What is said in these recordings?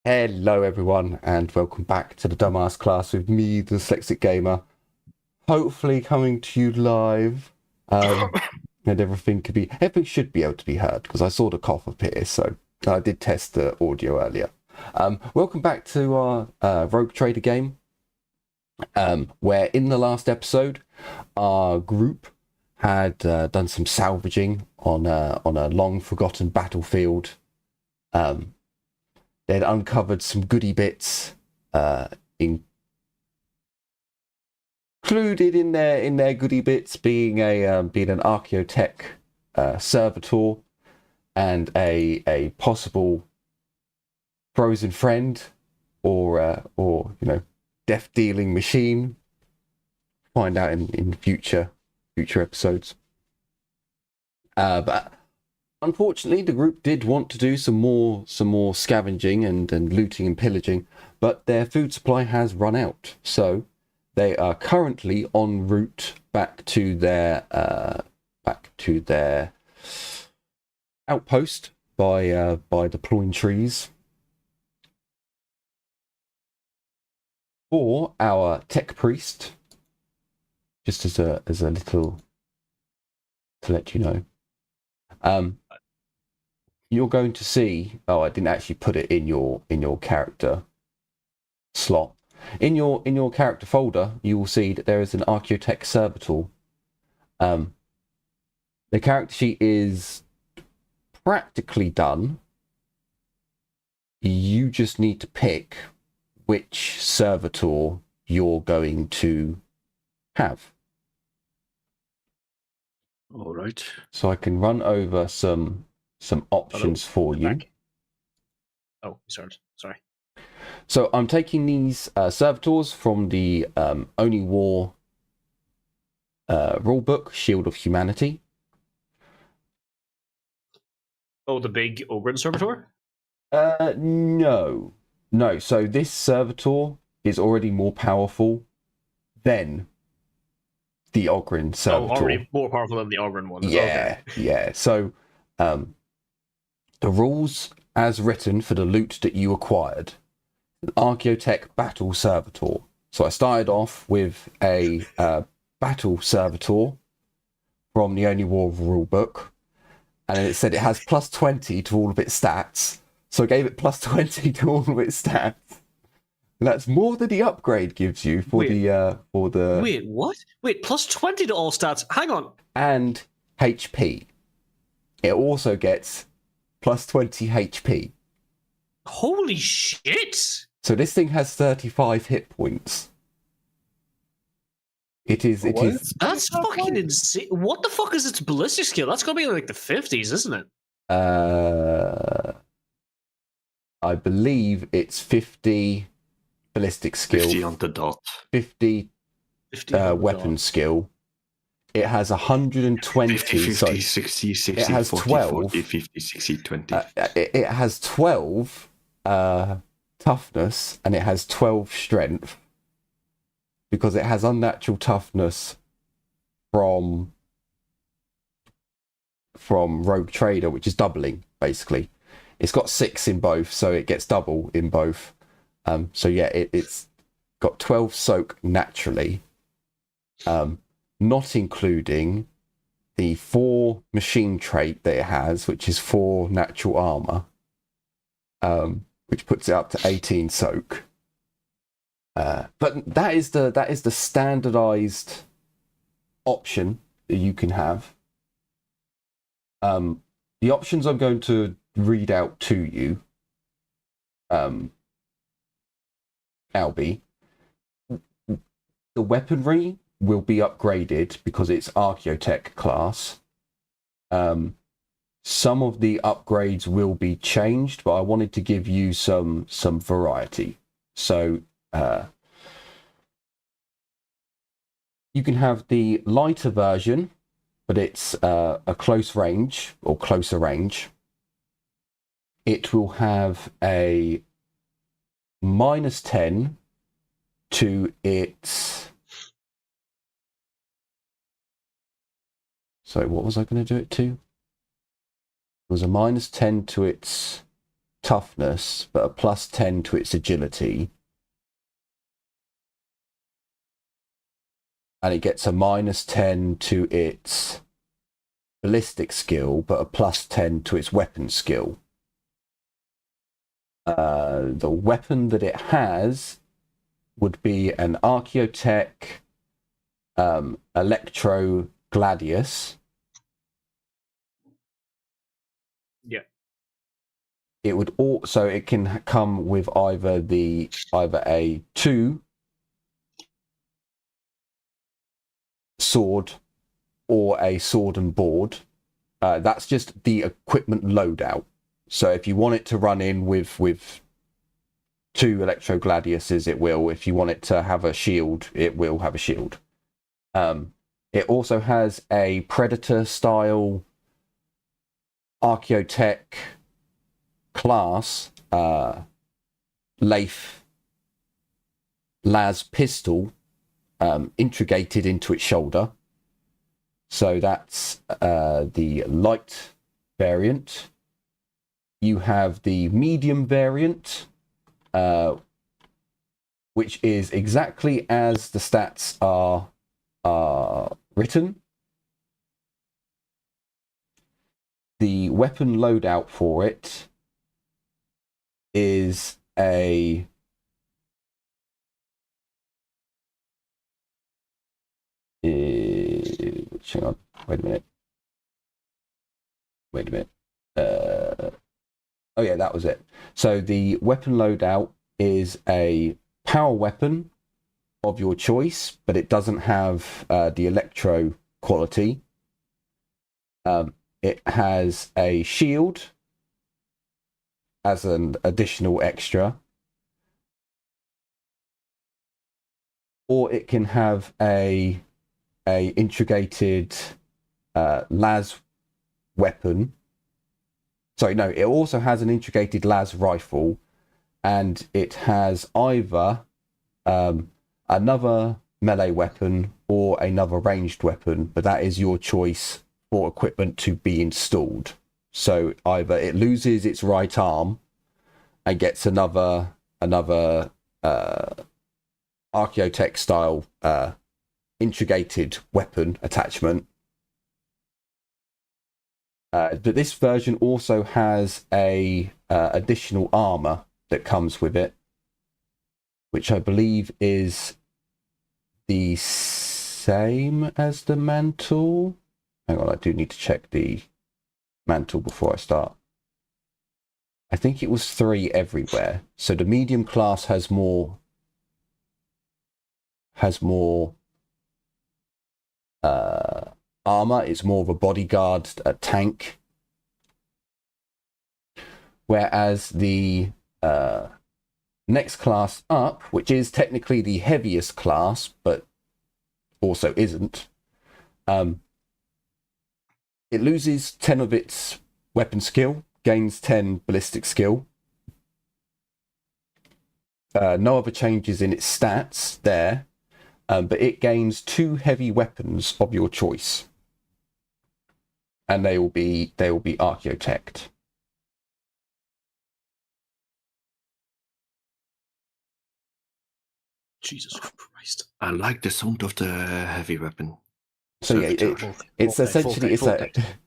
Hello everyone and welcome back to the Dumbass Class with me, the Dyslexic Gamer. Hopefully coming to you live, and everything should be able to be heard because I saw the cough appear, so I did test the audio earlier. Welcome back to our Rogue Trader game, where in the last episode our group had done some salvaging on a long forgotten battlefield. They'd uncovered some goodie bits, included in their goodie bits being an Archaeotech servitor and a possible frozen friend or death dealing machine. Find out in future episodes. But unfortunately, the group did want to do some more scavenging and looting and pillaging, but their food supply has run out. So they are currently en route back to their outpost by deploying trees. For our tech priest, just as a little to let you know. You're going to see. Oh, I didn't actually put it in your character slot. In your character folder, you will see that there is an Archaeotech servitor. The character sheet is practically done. You just need to pick which servitor you're going to have. All right. So I can run over some options for you. Oh, sorry. So I'm taking these servitors from the Only War rulebook, Shield of Humanity. Oh, the big Ogren servitor? No. So this servitor is already more powerful than the Ogren servitor. Oh, already more powerful than the Ogren one. Yeah, okay. Yeah. So the rules as written for the loot that you acquired. Archaeotech battle servitor. So I started off with a battle servitor from the Only War rulebook, and it said it has plus 20 to all of its stats. So I gave it plus 20 to all of its stats. And that's more than the upgrade gives you for the Wait, what? Wait, plus 20 to all stats. Hang on. And HP. It also gets plus 20 HP. Holy shit! So this thing has 35 hit points. It is. That's fucking insane. What the fuck is its ballistic skill? That's gonna be like the 50s, isn't it? I believe it's 50 ballistic skill. 50 on the dot. 50 weapon skill. It has 120. 50, 60, 60, it has 40, 12. 40, 50, 60, 20. It has 12 toughness, and it has 12 strength, because it has unnatural toughness from Rogue Trader, which is doubling, basically. It's got 6 in both, so it gets double in both. So yeah, it's got 12 soak naturally, not including the 4 machine trait that it has, which is 4 natural armor, which puts it up to 18 soak. But that is the standardized option that you can have. The options I'm going to read out to you, Albie. The weaponry will be upgraded because it's Archaeotech class. Some of the upgrades will be changed, but I wanted to give you some variety. So you can have the lighter version, but it's a close range or closer range. It will have a -10 to its... So what was I going to do it to? It was a -10 to its toughness, but a +10 to its agility. And it gets a -10 to its ballistic skill, but a +10 to its weapon skill. The weapon that it has would be an Archaeotech Electro Gladius. Yeah. It would also, it can come with either a 2 sword or a sword and board. That's just the equipment loadout. So if you want it to run in with 2 Electro Gladiuses, it will. If you want it to have a shield, it will have a shield. It also has a Predator style Archaeotech class Leif Las pistol integrated into its shoulder. So that's the light variant. You have the medium variant, which is exactly as the stats are written. The weapon loadout for it is a hang on, wait a minute. Oh yeah, that was it. So the weapon loadout is a power weapon of your choice, but it doesn't have the electro quality. It has a shield as an additional extra, or it can have a integrated las weapon. Sorry, no, it also has an integrated las rifle, and it has either another melee weapon or another ranged weapon, but that is your choice for equipment to be installed. So either it loses its right arm and gets another Archaeotech style integrated weapon attachment. But this version also has a additional armor that comes with it, which I believe is the same as the mantle. Hang on, I do need to check the mantle before I start. I think it was 3 everywhere. So the medium class has more armor. It's more of a bodyguard, a tank. Whereas the next class up, which is technically the heaviest class, but also isn't, it loses 10 of its weapon skill, gains 10 ballistic skill. No other changes in its stats there, but it gains 2 heavy weapons of your choice, and they will be Archaeotech. Jesus Christ. I like the sound of the heavy weapon. So yeah, it's essentially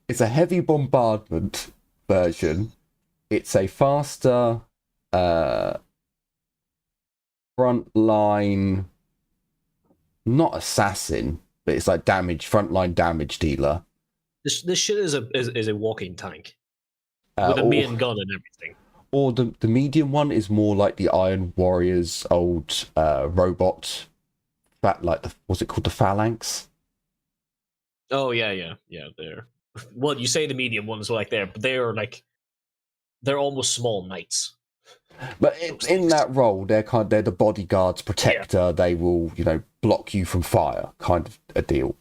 it's a heavy bombardment version. It's a faster frontline, not assassin, but it's like frontline damage dealer. This shit is a walking tank with a main gun and everything. Or the medium one is more like the Iron Warrior's old robot. What's it called? The Phalanx? Oh yeah. They're well. You say the medium ones are like there, but they're almost small knights. But in that role, they're the bodyguard's protector. Yeah. They will, block you from fire, kind of a deal.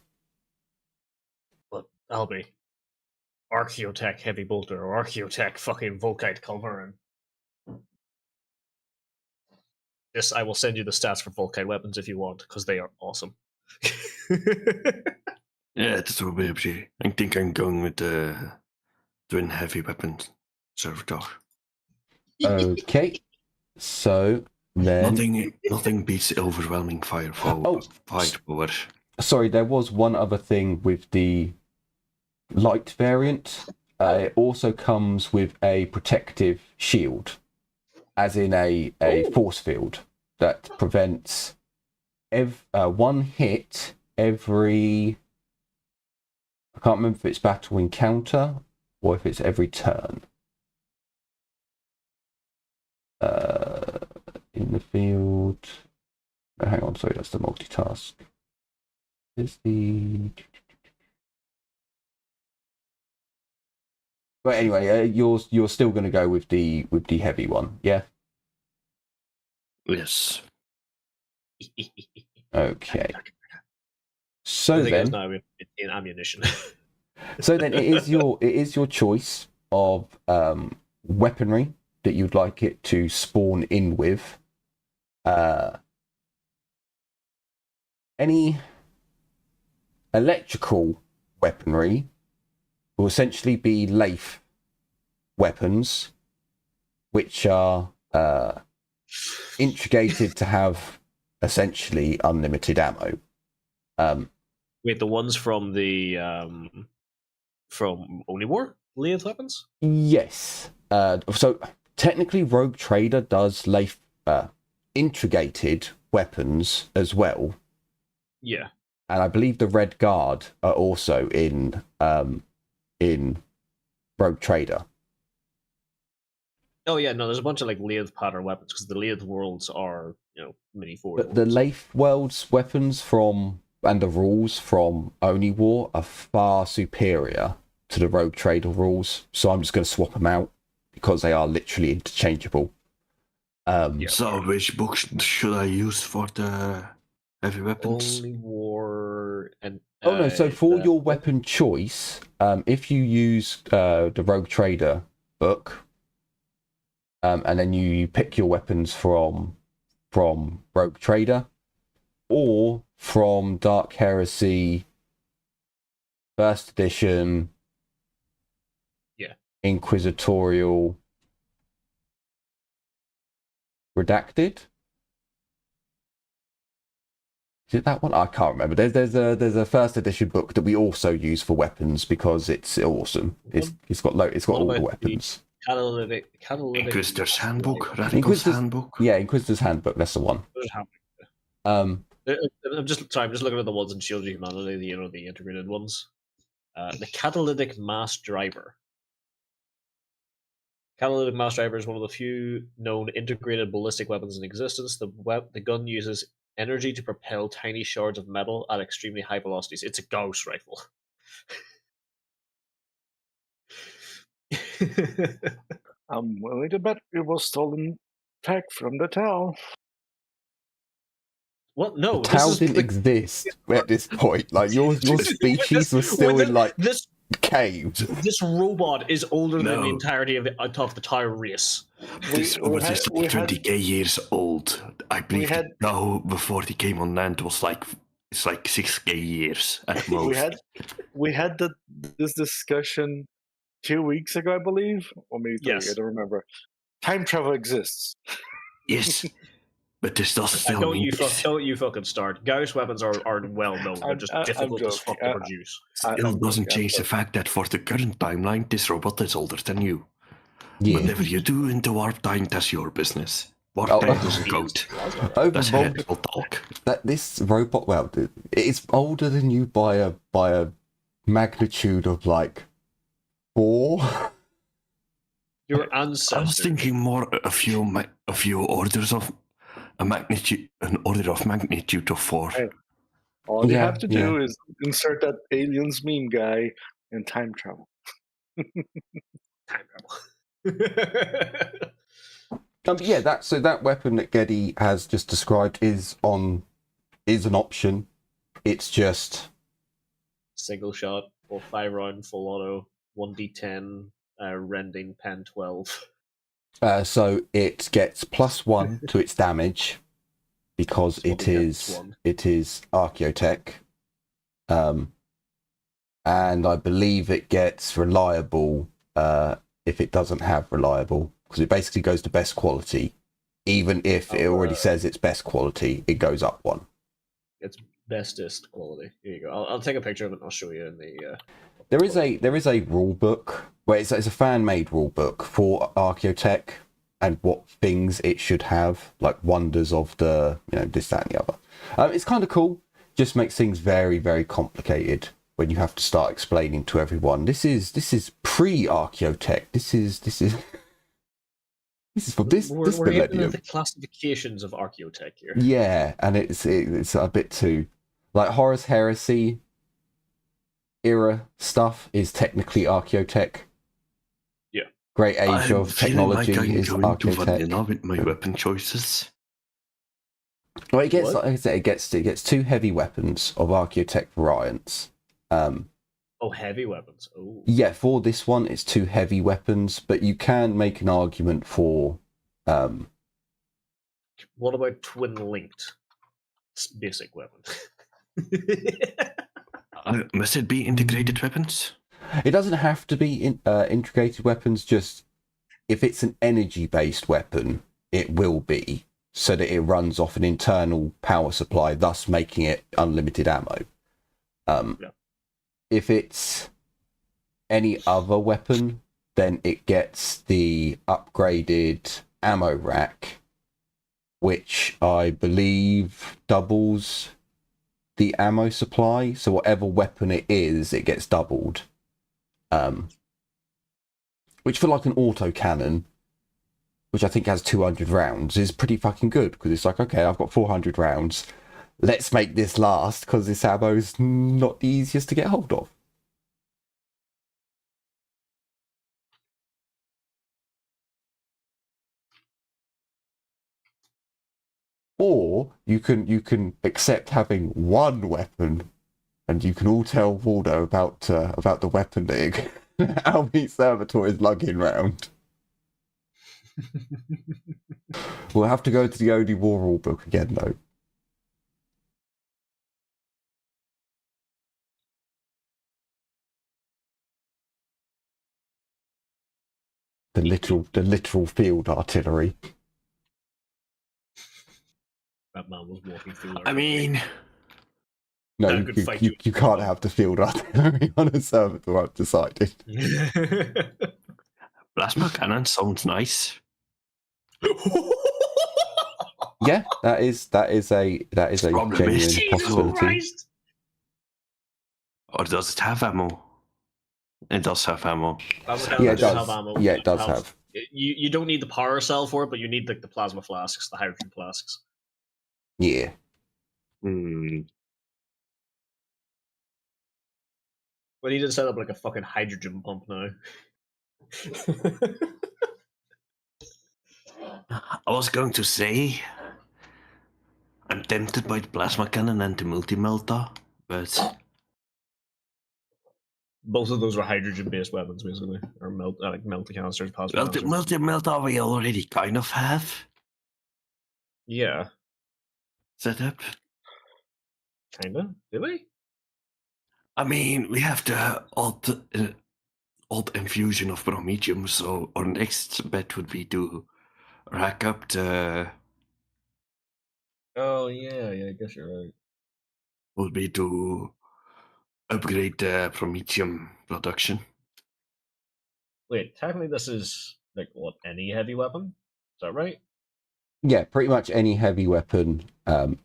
But I'll be Archaeotech Heavy Bolter or Archaeotech fucking Volkite Culverin. Yes, I will send you the stats for Volkite weapons if you want, because they are awesome. Yeah, that's what we be. I think I'm going with the twin heavy weapons servitor. Okay, so then Nothing beats overwhelming fight power. sorry, there was one other thing with the light variant. It also comes with a protective shield, as in a force field that prevents one hit every. I can't remember if it's battle encounter or if it's every turn. In the field. Oh, hang on, sorry, that's the multitask. Is the. But anyway, you're still going to go with the heavy one, yeah? Yes. Okay. So the thing then, is now in ammunition. so then it is your choice of weaponry that you'd like it to spawn in with. Any electrical weaponry will essentially be lathe weapons, which are integrated to have essentially unlimited ammo. Wait, the ones from the from Only War lathe weapons? Yes. So technically, Rogue Trader does lathe integrated weapons as well, Yeah. and I believe the Red Guard are also in Rogue Trader. Oh yeah, no, there's a bunch of like lathe pattern weapons because the lathe worlds are mini forward. But the lathe world's weapons and the rules from Only War are far superior to the Rogue Trader rules, so I'm just going to swap them out because they are literally interchangeable. So which books should I use for the heavy weapons? Only War and So for your weapon choice, if you use the Rogue Trader book, and then you pick your weapons from Rogue Trader or from Dark Heresy First Edition, Inquisitorial Redacted. Is it that one? I can't remember. There's a first edition book that we also use for weapons because it's awesome. It's got all the weapons. Catalytic Inquisitor's Handbook, Radical's Handbook. Yeah, Inquisitor's Handbook. That's the one. I'm just looking at the ones in Shield of Humanity, the integrated ones. The Catalytic Mass Driver. Catalytic Mass Driver is one of the few known integrated ballistic weapons in existence. The gun uses energy to propel tiny shards of metal at extremely high velocities. It's a gauss rifle. I'm willing to bet it was stolen tech from the Tau. What? No, the Tau didn't exist at this point. Like your species was still in this caves. This robot is older than the entirety of the Tau race. This robot is like 20k years old. I believe now before he came on land was it's like 6k years at most. We had this discussion 2 weeks ago, I believe, or maybe 3. Yes. I don't remember. Time travel exists. Yes, but this does still mean... Don't you fucking start. Gauss weapons are well known. They're just difficult as fuck to produce. Still doesn't change the fact that for the current timeline, this robot is older than you. Yeah. Whatever you do in the warp time, that's your business. Warp time doesn't count. That's heretical talk. This robot, well, it's older than you by a magnitude of like 4. Your ancestors. I was thinking more a few orders of an order of magnitude of 4. Hey, all you have to do is insert that aliens meme guy and time travel. Time travel. That weapon that Geddy has just described is an option. It's just single shot or 5-round full auto, 1d10, rending pen 12. So it gets +1 to its damage because it is Archaeotech, and I believe it gets reliable if it doesn't have reliable, because it basically goes to best quality. Even if it already says it's best quality, it goes up one. It's bestest quality. Here you go. I'll take a picture of it and I'll show you in the... There is a rule book where it's a fan-made rule book for Archaeotech and what things it should have, like wonders of the, this, that, and the other. It's kind of cool. Just makes things very, very complicated when you have to start explaining to everyone. This is pre-Archaeotech. This is for this we're millennium. getting into the classifications of Archaeotech here. Yeah, and it's a bit too, like, Horus Heresy era stuff is technically Archaeotech. Yeah. Great Age of Technology is Archaeotech. With my weapon choices. Well, it gets, like I said, it gets 2 heavy weapons of Archaeotech variants. Heavy weapons. Oh. Yeah, for this one, it's 2 heavy weapons, but you can make an argument for. What about twin-linked basic weapon? Must it be integrated weapons? It doesn't have to be integrated weapons. Just if it's an energy-based weapon, it will be, so that it runs off an internal power supply, thus making it unlimited ammo. Yeah. If it's any other weapon, then it gets the upgraded ammo rack, which I believe doubles the ammo supply. So whatever weapon it is, it gets doubled. Which for like an autocannon, which I think has 200 rounds, is pretty fucking good, because it's like, okay, I've got 400 rounds. Let's make this last, because this ammo is not the easiest to get hold of. Or you can accept having one weapon, and you can all tell Waldo about the weapon that Albie Servitor is lugging round. We'll have to go to the OD War rule book again, though. The literal field artillery. That man was walking through. I mean, no, you can't have the field artillery on a servitor, I've decided. Plasma cannon sounds nice. Yeah, that is a genuine possibility. Or does it have ammo? It does have ammo. Yeah, it does. Yeah, it does have. You don't need the power cell for it, but you need the plasma flasks, the hydrogen flasks. Yeah. Hmm. We need to set up like a fucking hydrogen pump now. I was going to say, I'm tempted by the plasma cannon and the multi-melta, but both of those are hydrogen-based weapons, basically, or multi-canisters. Well, the multi-melta we already kind of have. Yeah. Set up. Kinda? Do we? I mean, we have the odd infusion of brometium, so our next bet would be to rack up the. Oh yeah, I guess you're right. Would be to upgrade the brometium production. Wait, technically this is like what, any heavy weapon? Is that right? Yeah, pretty much any heavy weapon. Don't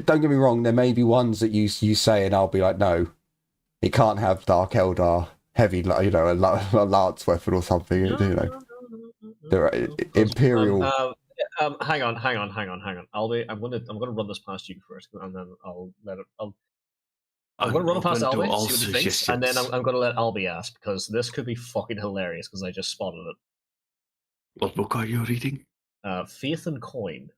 get me wrong, there may be ones that you say and I'll be like, no, it can't have Dark Eldar heavy, a lance weapon or something. There are Imperial. Hang on. Albie, I'm gonna run this past you first, and then I'll let it. I'm gonna run it past Albie, see what he thinks, and then I'm gonna let Albie ask, because this could be fucking hilarious, because I just spotted it. What book are you reading? Faith and Coin.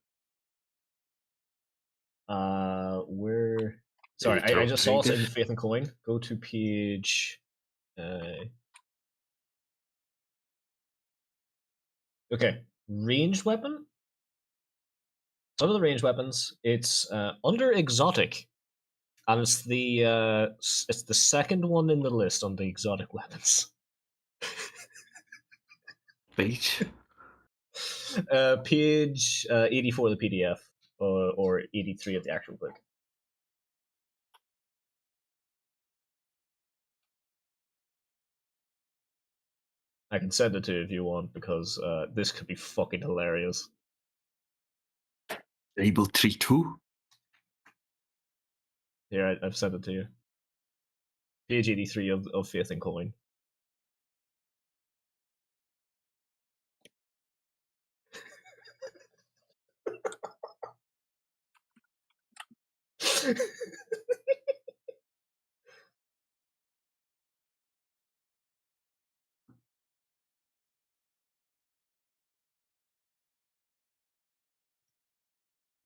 Where? Sorry, I just saw it in Faith and Coin. Go to page. Okay, ranged weapon. Some of the ranged weapons. It's under exotic, and it's the second one in the list on the exotic weapons. page? Page 84 of the PDF, or 83 of the actual book. I can send it to you if you want, because this could be fucking hilarious. Able 3-2? Here, I've sent it to you. Page 83 of Faith and Coin.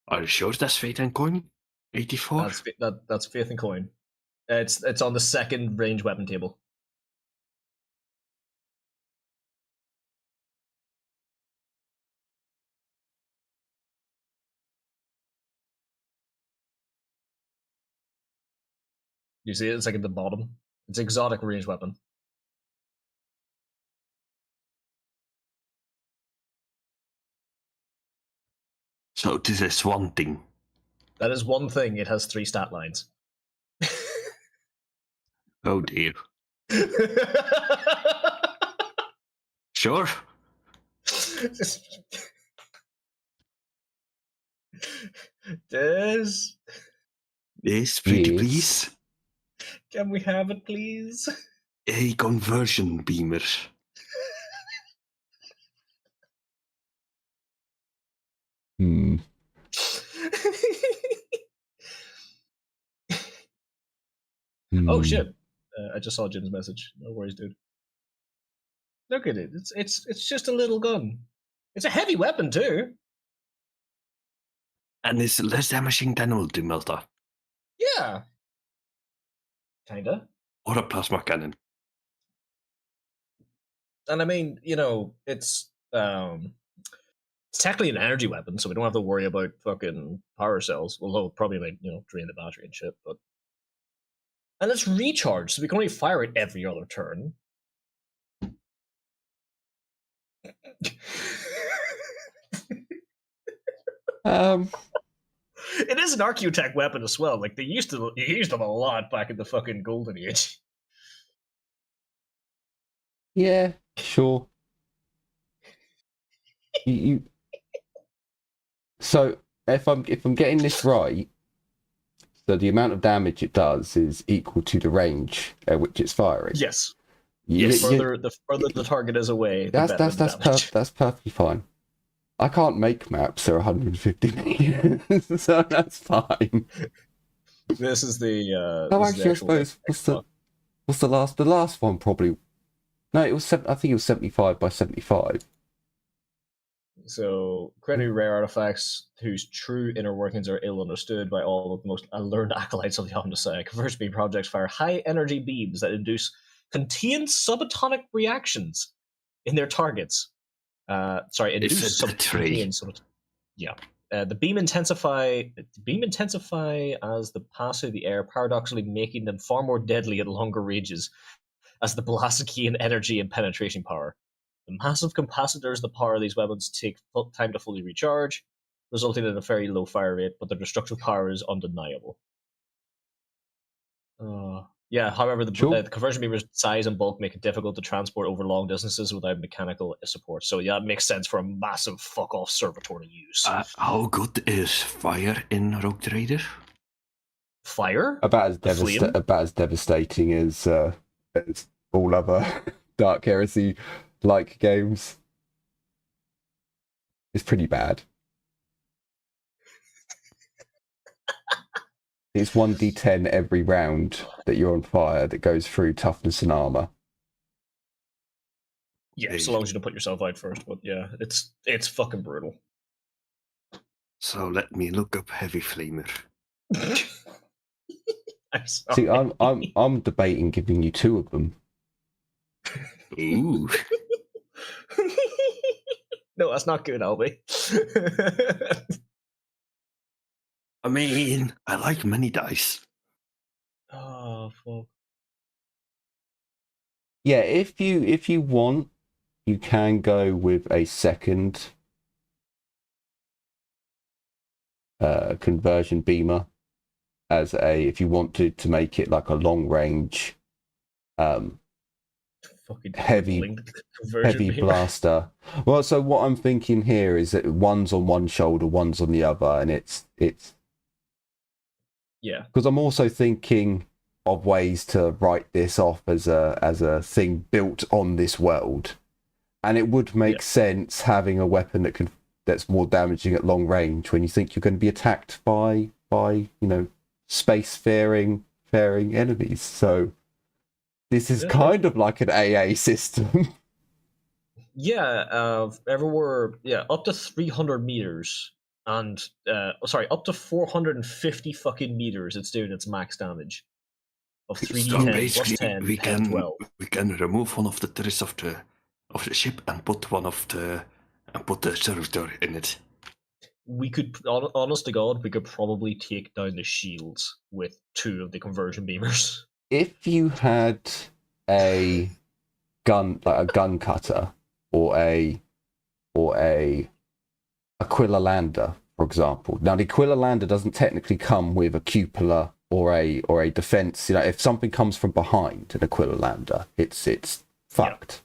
Are you sure that's Faith and Coin? 84? That's Faith and Coin. It's on the second range weapon table. You see it? It's like at the bottom. It's exotic range weapon. So this is one thing. That is one thing. It has 3 stat lines. Oh dear. Sure. Des? Yes, pretty please. Can we have it, please? A conversion beamer. Oh shit! I just saw Jim's message. No worries, dude. Look at it. It's just a little gun. It's a heavy weapon too. And it's less damaging than Ultimata. Yeah. Kinda. Or a plasma cannon. And I mean, it's technically an energy weapon, so we don't have to worry about fucking power cells. Although it probably might, drain the battery and shit. And it's recharged, so we can only fire it every other turn. It is an Archeotech weapon as well. Like they used them a lot back in the fucking Golden Age. Yeah, sure. So if I'm getting this right, so the amount of damage it does is equal to the range at which it's firing. Yes. The further the target is away, that's perfectly fine. I can't make maps that are 150 meters, so that's fine. This is the. Actually, I suppose what's the last? The last one probably. No, it was. I think it was 75 by 75. So, incredibly rare artifacts whose true inner workings are ill understood by all of the most learned acolytes of the Omnisci. Conversion beam projects fire high energy beams that induce contained subatomic reactions in their targets. Induce subatomic. Yeah. The beam intensify as they pass through the air, paradoxically making them far more deadly at longer ranges, as the blast gain energy and penetration power. The massive capacitors that power these weapons take time to fully recharge, resulting in a very low fire rate, but their destructive power is undeniable. However, the conversion beamer's size and bulk make it difficult to transport over long distances without mechanical support. So yeah, it makes sense for a massive fuck-off servitor to use. How good is fire in Rogue Trader? Fire? About as devastating as all other Dark Heresy-like games. It's pretty bad. It's 1d10 every round that you're on fire that goes through toughness and armor. Yeah, so long as you don't put yourself out first. But yeah, it's fucking brutal. So let me look up Heavy Flamer. I'm sorry. See, I'm debating giving you 2 of them. Ooh. No, that's not good, Albie. I mean, I like many dice. Oh fuck. Yeah, if you want, you can go with a second conversion beamer as if you wanted to make it like a long range heavy blaster. Well, so what I'm thinking here is that one's on one shoulder, one's on the other, and it's because I'm also thinking of ways to write this off as a thing built on this world, and it would make sense having a weapon that's more damaging at long range when you think you're going to be attacked by space-faring enemies. So this is kind of like an AA system. Everywhere, up to 300 meters, and up to 450 fucking meters. It's doing its max damage of 3d10 plus 10, we 10, 12. We can remove one of the turrets of the ship and put the servitor in it. We could, honest to God, we could probably take down the shields with 2 of the conversion beamers. If you had a gun, like a gun cutter, or a Aquila Lander, for example. Now, the Aquila Lander doesn't technically come with a cupola or a defense. If something comes from behind an Aquila Lander, it's fucked.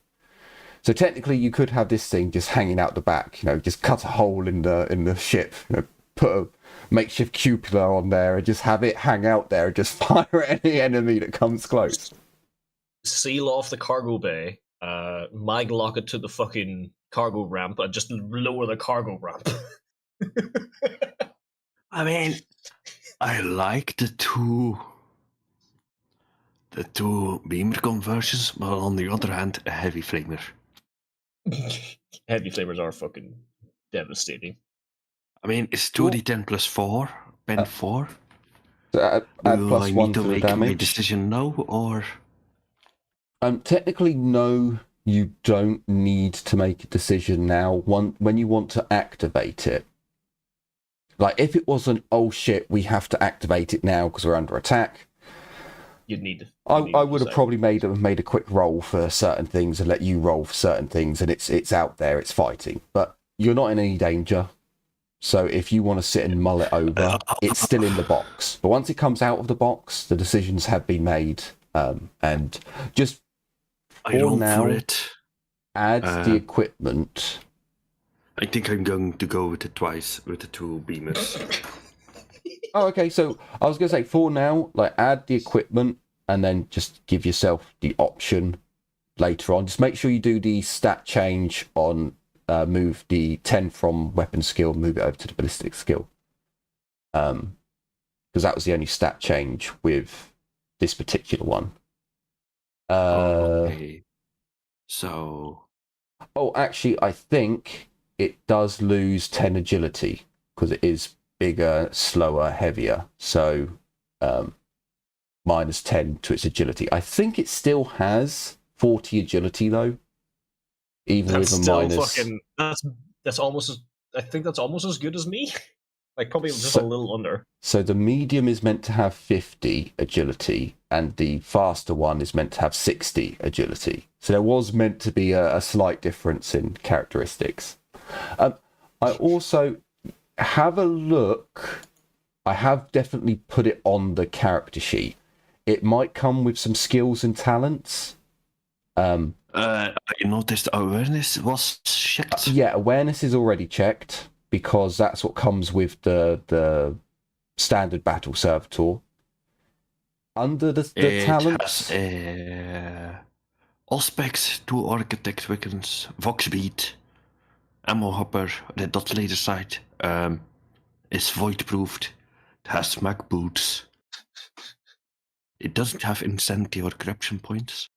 So technically, you could have this thing just hanging out the back. Just cut a hole in the ship. Put a makeshift cupola on there and just have it hang out there and just fire at any enemy that comes close. Seal off the cargo bay. Mag lock it to the fucking cargo ramp and just lower the cargo ramp. I mean, I like the two beamer conversions, but on the other hand, a heavy flamer. Heavy flamers are fucking devastating. I mean, it's 2d10 plus 4, pen 4. So add plus I 1 need to to the make damage. my decision now, or? Technically, no. You don't need to make a decision now. When you want to activate it, like if it wasn't, oh shit, we have to activate it now because we're under attack. You'd need to. I would have probably made a quick roll for certain things and let you roll for certain things, and it's out there, it's fighting. But you're not in any danger. So if you want to sit and mull it over, it's still in the box. But once it comes out of the box, the decisions have been made, and just. I roll for it. Add the equipment. I think I'm going to go with it twice with the 2 beamers. Oh, okay. So I was going to say for now, add the equipment and then just give yourself the option later on. Just make sure you do the stat change on move the 10 from weapon skill, move it over to the ballistic skill. Because that was the only stat change with this particular one. Okay. So. Oh, actually, I think it does lose 10 agility because it is bigger, slower, heavier. So, minus 10 to its agility. I think it still has 40 agility though. Even with a minus. That's almost. I think that's almost as good as me. Probably just a little under. So the medium is meant to have 50 agility, and the faster one is meant to have 60 agility. So there was meant to be a slight difference in characteristics. I also have a look. I have definitely put it on the character sheet. It might come with some skills and talents. I noticed awareness was checked. Yeah, awareness is already checked, because that's what comes with the standard battle servitor. Under the talents, Auspex, 2 architect weapons, Voxbeat, ammo hopper, red dot laser sight, is void proofed, it has mag boots. It doesn't have insanity or corruption points.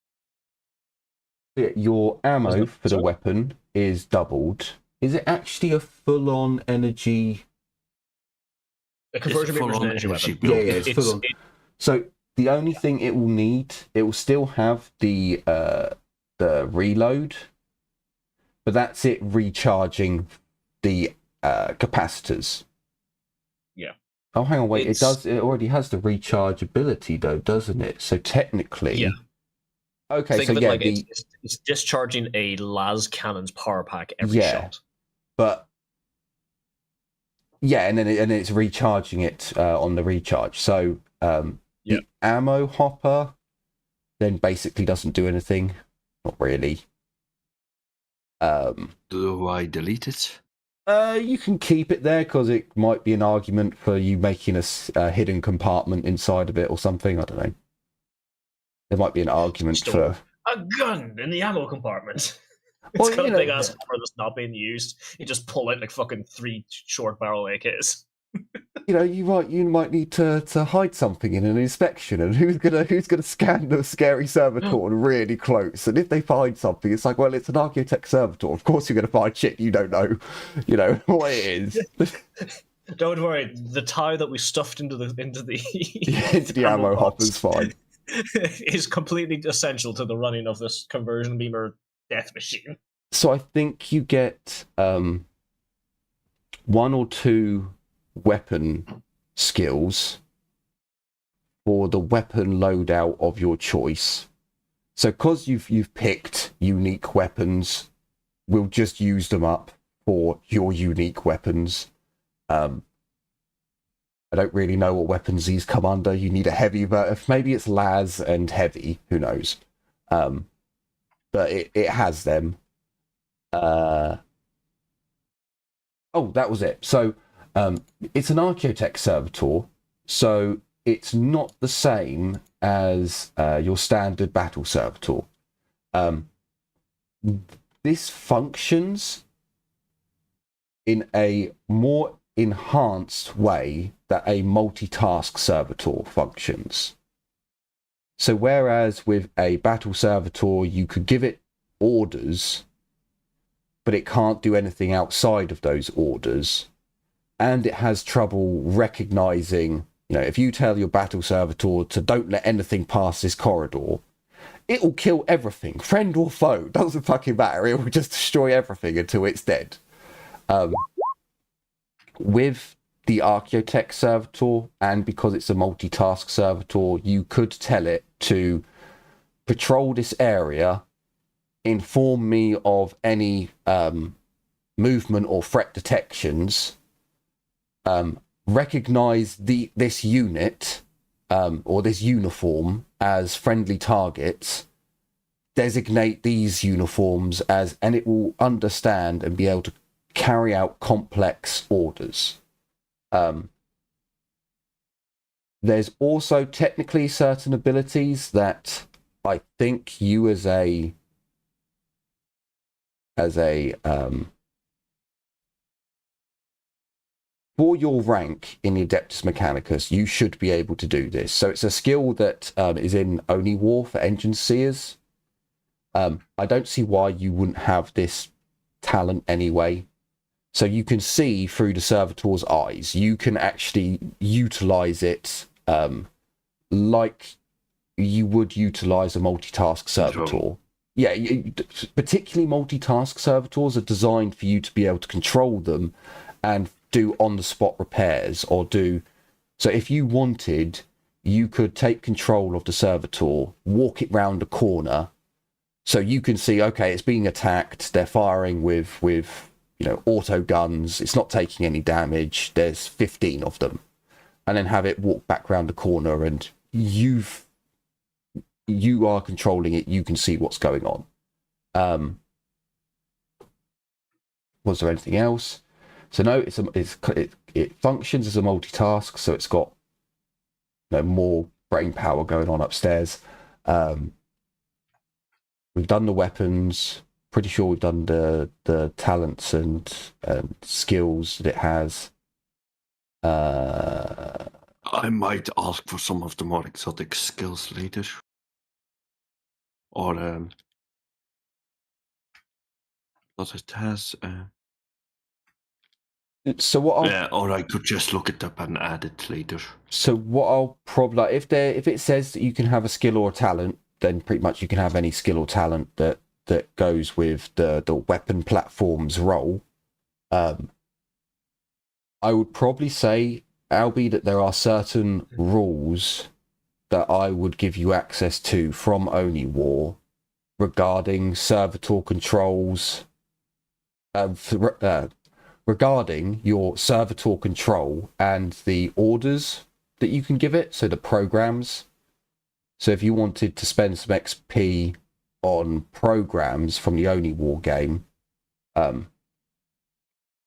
Your ammo for the weapon is doubled. Is it actually a full-on energy? A conversion beamer is an energy weapon. Yeah, it's full on. So the only thing it will need, it will still have the reload, but that's it recharging the capacitors. Yeah. Oh, hang on, wait. It already has the recharge ability, though, doesn't it? So technically, yeah. Okay, so yeah, It's discharging a las cannon's power pack every shot. But and then it's recharging it on the recharge. So the ammo hopper then basically doesn't do anything. Not really. Do I delete it? You can keep it there because it might be an argument for you making a hidden compartment inside of it or something. I don't know. There might be an argument for a gun in the ammo compartment. It's got a big ass hammer that's not being used. You just pull out like fucking 3 short barrel AKs. You might need to hide something in an inspection, and who's gonna scan the scary servitor really close? And if they find something, it's like, well, it's an Archaeotech servitor. Of course, you're gonna find shit you don't know, what it is. Don't worry, the tie that we stuffed into the ammo hopper's fine. Is completely essential to the running of this conversion beamer death machine. So I think you get 1 or 2 weapon skills for the weapon loadout of your choice. So because you've picked unique weapons, we'll just use them up for your unique weapons. I don't really know what weapons these come under. You need a heavy, maybe it's las and heavy, who knows. But it has them. Oh, that was it. So it's an Archaeotech servitor, so it's not the same as your standard battle servitor. This functions in a more enhanced way that a multitask servitor functions. So whereas with a battle servitor you could give it orders, but it can't do anything outside of those orders, and it has trouble recognizing, if you tell your battle servitor to don't let anything pass this corridor, it will kill everything, friend or foe, doesn't fucking matter, it will just destroy everything until it's dead. With the Archaeotech servitor, and because it's a multitask servitor, you could tell it to patrol this area, inform me of any movement or threat detections, recognize this unit or this uniform as friendly targets, designate these uniforms as, and it will understand and be able to carry out complex orders. There's also technically certain abilities that I think you as a for your rank in the Adeptus Mechanicus, you should be able to do this. So it's a skill that is in Oni War for Engine Seers. I don't see why you wouldn't have this talent anyway. So you can see through the servitor's eyes. You can actually utilize it like you would utilize a multitask servitor. Yeah, particularly multitask servitors are designed for you to be able to control them and do on-the-spot repairs or do... So if you wanted, you could take control of the servitor, walk it round a corner, so you can see, okay, it's being attacked, they're firing with auto guns, it's not taking any damage, there's 15 of them, and then have it walk back round the corner, and you are controlling it, you can see what's going on. Was there anything else? So no, it functions as a multitask, so it's got more brain power going on upstairs. We've done the weapons. Pretty sure we've done the talents and skills that it has. I might ask for some of the more exotic skills later. Or what it has. So what? Or I could just look it up and add it later. So what I'll probably, if it says that you can have a skill or a talent, then pretty much you can have any skill or talent that goes with the weapon platform's role. I would probably say, Albie, that there are certain rules that I would give you access to from Oni War regarding servitor controls, regarding your servitor control and the orders that you can give it, so the programs. So if you wanted to spend some XP on programs from the Only War game, I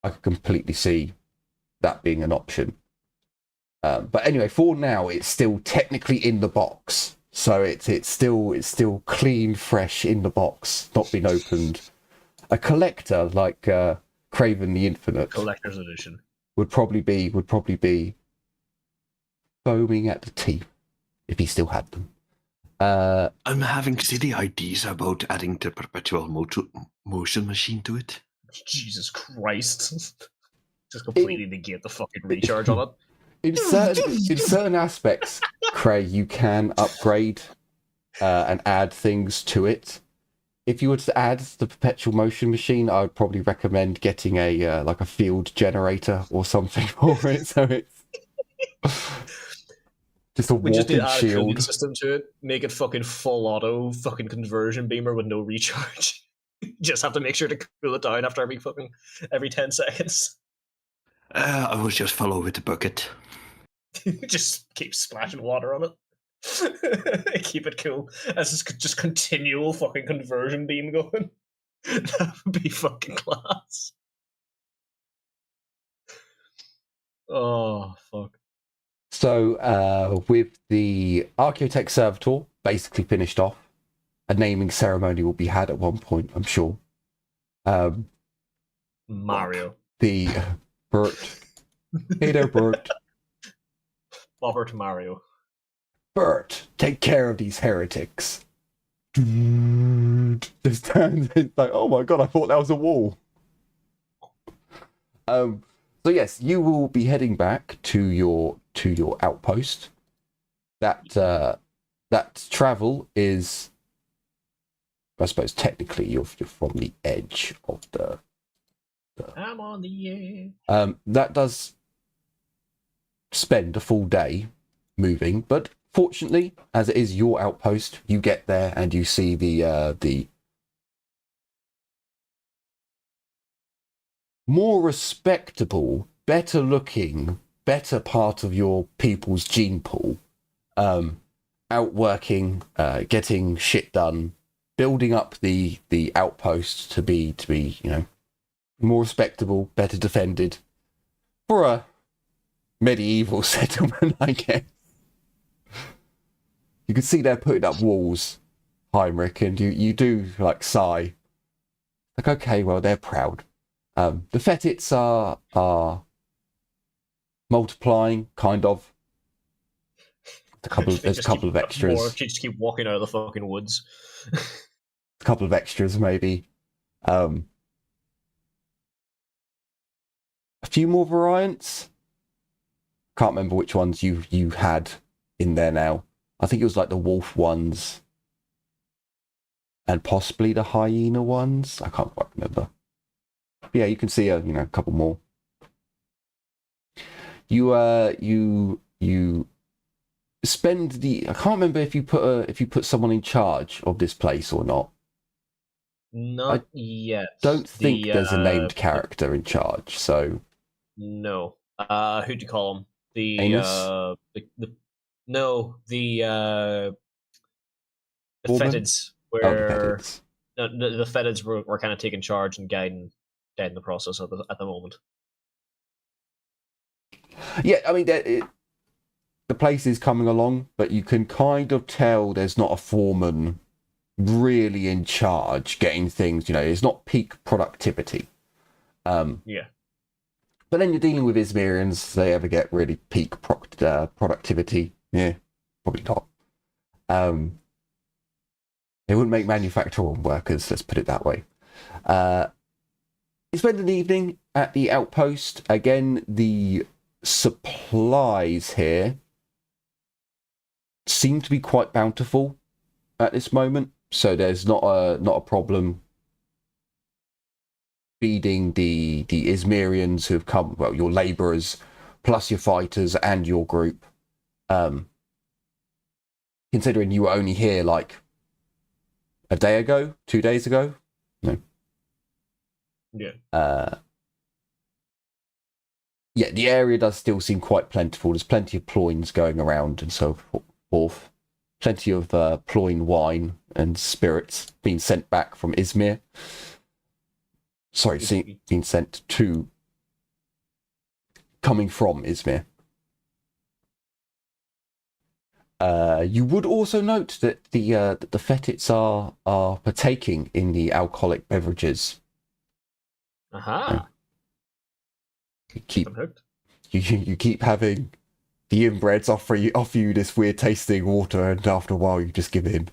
could completely see that being an option. But anyway, for now, it's still technically in the box. So it's still clean, fresh in the box, not been opened. A collector like Craven the Infinite, collector's edition, would probably be foaming at the teeth if he still had them. I'm having silly ideas about adding the perpetual motion machine to it. Jesus Christ! Just completely negate the fucking recharge on it. In certain aspects, Cray, you can upgrade and add things to it. If you were to add the perpetual motion machine, I would probably recommend getting a like a field generator or something for it. So it's just a warping shield system to it. Make it fucking full auto fucking conversion beamer with no recharge. Just have to make sure to cool it down after every 10 seconds. I would just follow with the bucket. Just keep splashing water on it. Keep it cool. As just continual fucking conversion beam going. That would be fucking class. Oh, fuck. So, with the Archaeotech Servitor basically finished off, a naming ceremony will be had at one point, I'm sure. Mario. The Bert. Hey there, Bert. Bobbert Mario. Bert, take care of these heretics. Just turns in like, oh my god, I thought that was a wall. So yes, you will be heading back to your outpost. That travel is, I suppose, technically you're from the edge of the. I'm on the edge. That does spend a full day moving, but fortunately, as it is your outpost, you get there and you see the more respectable, better looking, better part of your people's gene pool, outworking, getting shit done, building up the outpost to be more respectable, better defended for a medieval settlement, I guess. You can see they're putting up walls, Heinrich, and you do like sigh. Like, okay, well, they're proud. The Fetits are multiplying, kind of. There's a couple of extras. More, just keep walking out of the fucking woods. A couple of extras, maybe. A few more variants. Can't remember which ones you had in there now. I think it was like the wolf ones and possibly the hyena ones. I can't quite remember. But yeah, you can see a couple more. You spend the. I can't remember if you put someone in charge of this place or not. Not yet. Don't think there's a named character in charge. So no. Who'd you call him? The Fetids, where the Fetids were kind of taking charge and guiding the process at the moment. Yeah, I mean, the place is coming along, but you can kind of tell there's not a foreman really in charge getting things. It's not peak productivity. Yeah. But then you're dealing with Izmirians. They ever get really peak productivity? Yeah, probably not. They wouldn't make manufacturing workers, let's put it that way. You spend an evening at the outpost. Again, the supplies here seem to be quite bountiful at this moment, so there's not a problem feeding the Izmirians who've come, well, your labourers, plus your fighters and your group. Considering you were only here like a day ago, 2 days ago. No. Yeah. Yeah, the area does still seem quite plentiful. There's plenty of ploins going around and so forth. Plenty of ploin wine and spirits being sent back from Izmir. Sorry, being sent to... coming from Izmir. You would also note that the Fetits are partaking in the alcoholic beverages. Aha. You keep having the inbreds offer you this weird tasting water, and after a while you just give in.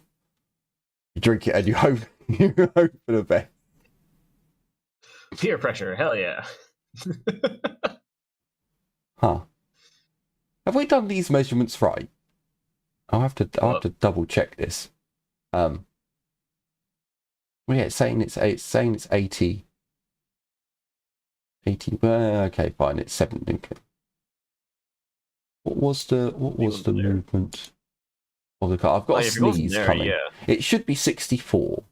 You drink it and you hope for the best. Peer pressure, hell yeah. Huh. Have we done these measurements right? I'll have to double check this. Well, yeah, it's saying it's 80. 80. Okay, fine. It's 7. Okay. What was the movement of the car? I've got a sneeze coming. Yeah. It should be 64.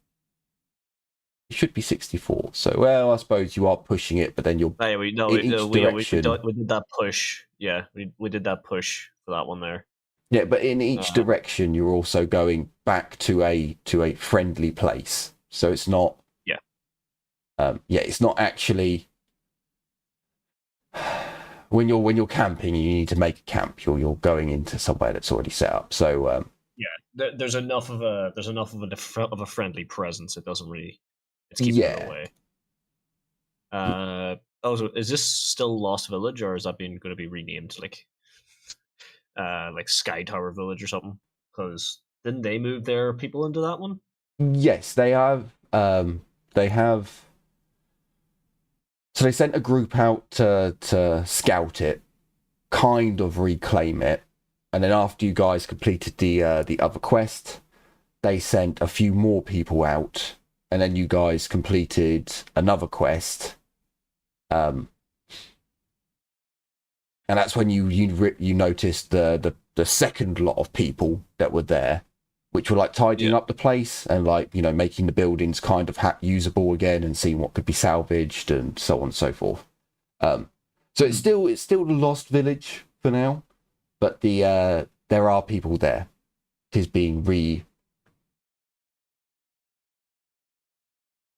It should be 64. So, well, I suppose you are pushing it, but then you're we did that push. Yeah, we did that push for that one there. Yeah, but in each direction, you're also going back to a friendly place. So it's not. Yeah. It's not actually. When you're camping, you need to make a camp. You're going into somewhere that's already set up. So. There's enough of a friendly presence. It doesn't really. It's keeping it away. So is this still Lost Village, or is that going to be renamed like Sky Tower Village or something? Because didn't they move their people into that one? Yes, they have. They have. So they sent a group out to scout it, kind of reclaim it, and then after you guys completed the other quest, they sent a few more people out, and then you guys completed another quest, and that's when you noticed the second lot of people that were there, which were like tidying up the place and like, you know, making the buildings kind of usable again and seeing what could be salvaged and so on and so forth. So it's still the Lost Village for now, but there are people there. It is being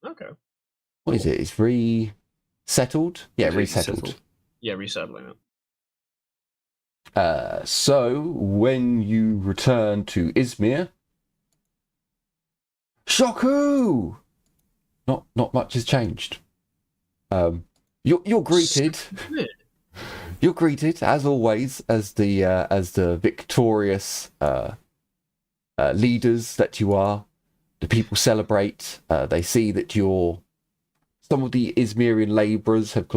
Okay. What is it? It's resettled? Yeah, resettled. Yeah, resettling it. So when you return to Izmir, Shoku! Not much has changed. You're greeted. You're greeted as always as the victorious leaders that you are. The people celebrate. They see that some of the Izmirian labourers have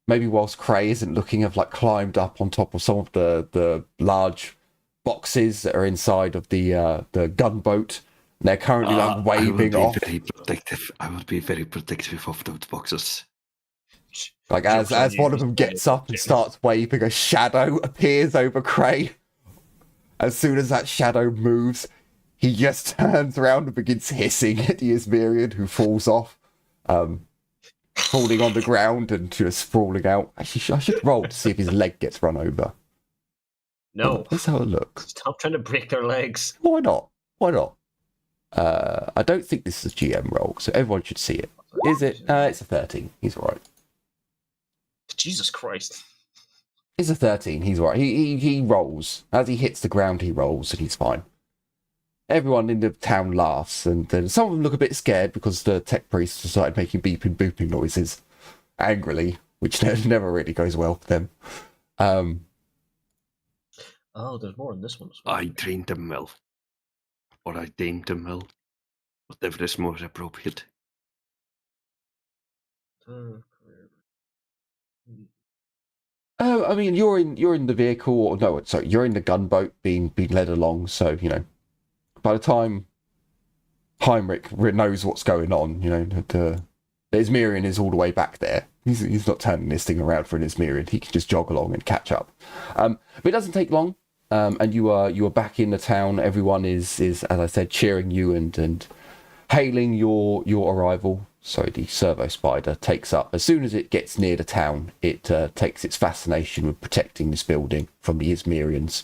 maybe whilst Cray isn't looking, have climbed up on top of some of the large boxes that are inside of the gunboat. And they're currently waving off. I would be very protective of those boxes. As one of them gets up and starts waving, a shadow appears over Cray. As soon as that shadow moves, he just turns around and begins hissing at the Izmirian, who falls off. Falling on the ground and just sprawling out. Actually, I should roll to see if his leg gets run over. No. Let's have a look. Stop trying to break their legs. Why not? I don't think this is a GM roll, so everyone should see it. Is it? It's a 13. He's all right. Jesus Christ. It's a 13. He's all right. He rolls. As he hits the ground, he rolls, and he's fine. Everyone in the town laughs, and then some of them look a bit scared because the tech priests started making beeping, booping noises angrily, which never really goes well for them. There's more in this one as well. I trained them well. Or I tamed them well. Whatever is more appropriate. I mean, you're in the vehicle, or no, sorry, you're in the gunboat being led along, so, you know, by the time Heinrich knows what's going on, you know, the Izmirian is all the way back there. He's not turning this thing around for an Izmirian. He can just jog along and catch up. But it doesn't take long and you are back in the town. Everyone is as I said, cheering you and hailing your arrival. So the servo spider takes up as soon as it gets near the town. It takes its fascination with protecting this building from the Izmirians.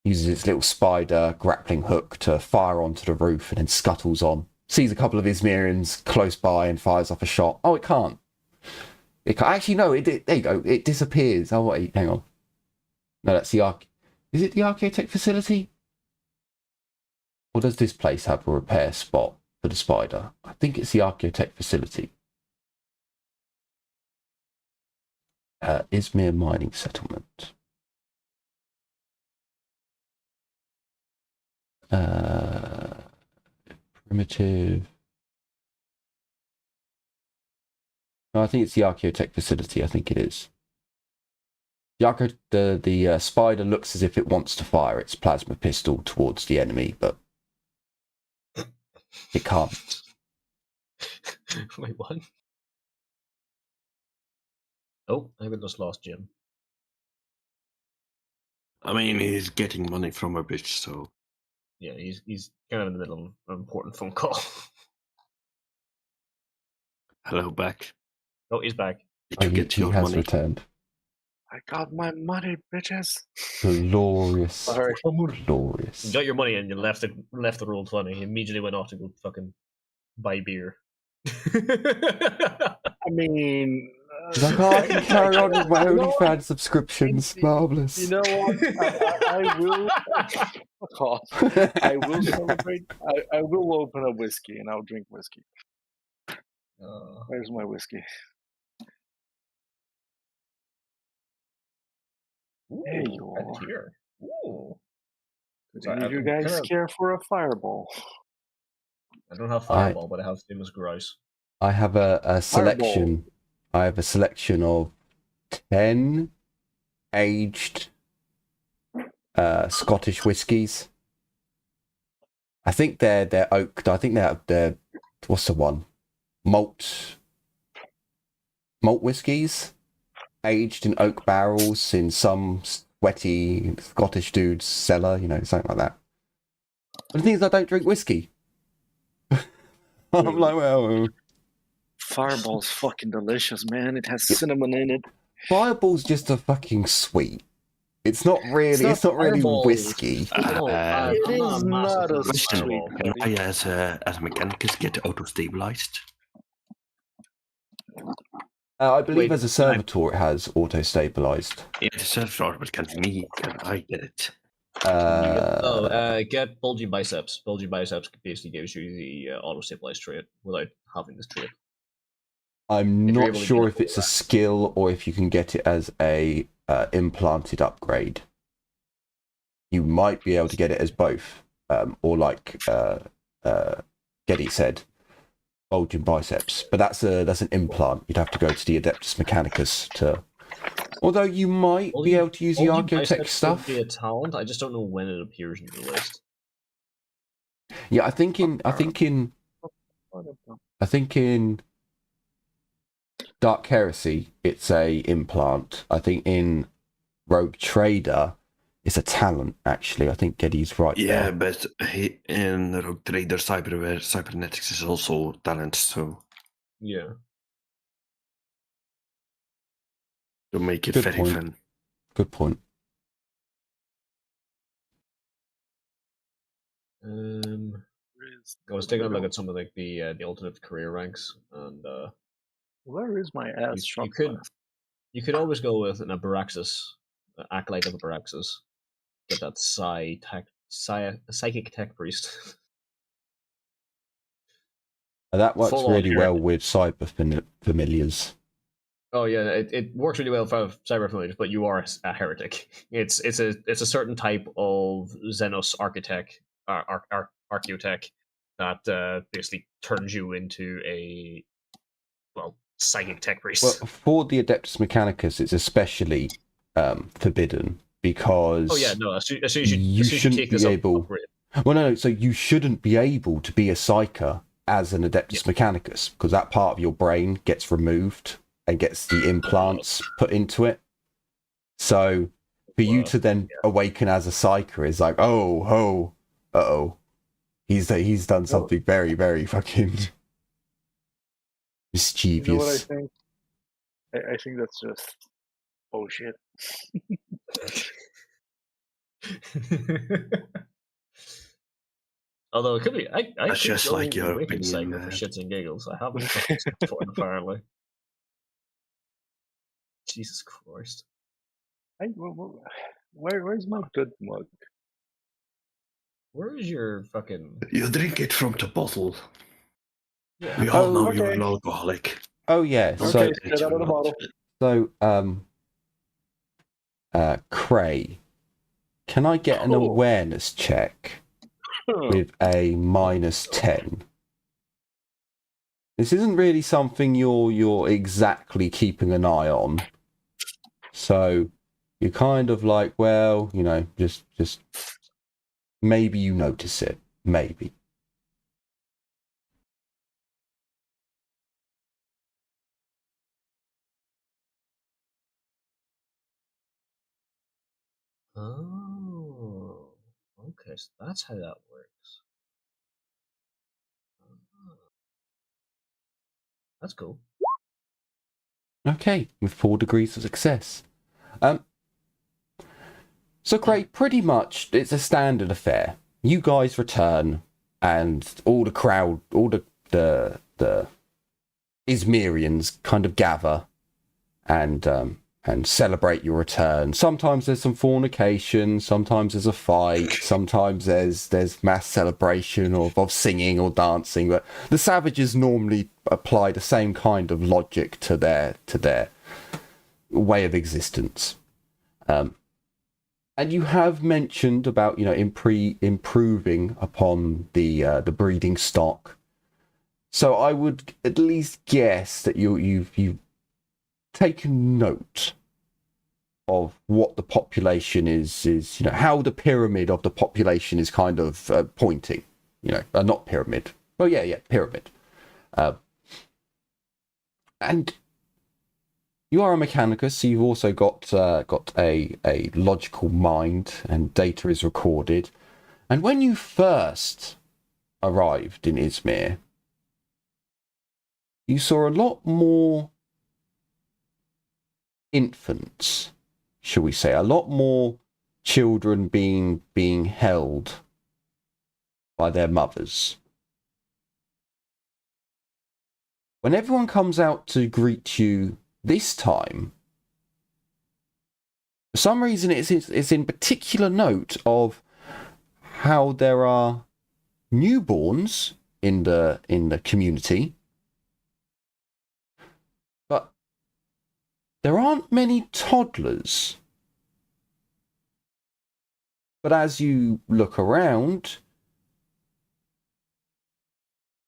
Uses its little spider grappling hook to fire onto the roof and then scuttles on. Sees a couple of Izmirians close by and fires off a shot. Oh, it can't. It can't. Actually, no. There you go. It disappears. Oh wait, hang on. No, that's the Is it the Archaeotech facility? Or does this place have a repair spot for the spider? I think it's the Archaeotech facility. Izmir mining settlement. Primitive. No, I think it's the Archaeotech facility. I think it is. The spider looks as if it wants to fire its plasma pistol towards the enemy, but it can't. Wait, what? Oh, I just lost Jim. I mean, he's getting money from a bitch, so... Yeah, he's kind of in the middle of an important phone call. Hello, back. Oh, he's back. Did you get your He has money? returned. I got my money, bitches. Glorious. Glorious. You got your money and you left the Roll20. He immediately went off to go fucking buy beer. I mean... I can carry on with my OnlyFans subscriptions. Marvellous. You know what? I will... Fuck off. I will celebrate. I will open a whiskey and I'll drink whiskey. Where's my whiskey? Ooh, there you are. Here. Ooh. Do you guys care for a fireball? I don't have fireball, but I have famous grouse. I have a selection. Fireball. I have a selection of 10 aged Scottish whiskies. I think they're oak. I think they're what's the one? Malt whiskies, aged in oak barrels in some sweaty Scottish dude's cellar, something like that. But the thing is, I don't drink whiskey. I'm like, well, Fireball's fucking delicious, man. It has cinnamon in it. Fireball's just a fucking sweet. It's not really whiskey. It is not a sweet. Can I, as a mechanicus, get auto-stabilized? I believe as a servitor it has auto-stabilized. Yeah, the servitor, but can I get it? Get bulgy biceps. Bulgy biceps basically gives you the auto-stabilized trait without having this trait. I'm not sure if it's a skill or if you can get it as a implanted upgrade. You might be able to get it as both, or like Geddy said, bulging biceps. But that's an implant. You'd have to go to the Adeptus Mechanicus to. Although you might be able to use the Archaeotech stuff. Be a talent. I just don't know when it appears in the list. Yeah, I think in Dark Heresy, it's a implant. I think in Rogue Trader, it's a talent, actually. I think Geddy's right there. But in Rogue Trader, cybernetics is also talent, so... Yeah. To make it very fun. Good point. I was taking a look at some of the alternate career ranks, and where is my ass? You could always go with an Abaraxis, Acolyte of Abaraxis. Get that psychic tech priest. That works really well with cyber familiars. Oh yeah, it works really well for cyber familiars, but you are a heretic. It's a certain type of Xenos archaeotech that basically turns you into a psychic tech priest. Well, for the Adeptus Mechanicus, it's especially forbidden because as soon as you take this upgrade. Well, no, so you shouldn't be able to be a psyker as an Adeptus Mechanicus because that part of your brain gets removed and gets the implants put into it. So for you to then awaken as a psyker is like, oh, he's done something very, very fucking mischievous. You know what I think? I think that's just bullshit. Although it could be, I That's could just go like your Wicked opinion, Psycho for shits and giggles. I haven't for it apparently. Jesus Christ! Where's my good mug? Where is your fucking? You drink it from the bottle. Yeah. We all know you're an alcoholic. Oh yeah. Okay, get out of the bottle. So, Cray, can I get an awareness check with a -10? This isn't really something you're exactly keeping an eye on, so you're kind of like, well, you know, just maybe you notice it, maybe. Oh, okay, so that's how that works. That's cool. Okay, with 4 degrees of success. So great, pretty much it's a standard affair. You guys return, and all the crowd, all the Izmirians kind of gather and celebrate your return. Sometimes there's some fornication, sometimes there's a fight, sometimes there's mass celebration of singing or dancing, but the savages normally apply the same kind of logic to their way of existence. And you have mentioned about, you know, improving upon the breeding stock. So I would at least guess that you've taken note of what the population is, you know, how the pyramid of the population is kind of pointing, you know, not pyramid. Oh yeah, pyramid. And you are a mechanicus, so you've also got a logical mind, and data is recorded. And when you first arrived in Izmir, you saw a lot more infants, shall we say, a lot more children being held by their mothers. When everyone comes out to greet you this time, for some reason it's in particular note of how there are newborns in the community, but there aren't many toddlers. But as you look around,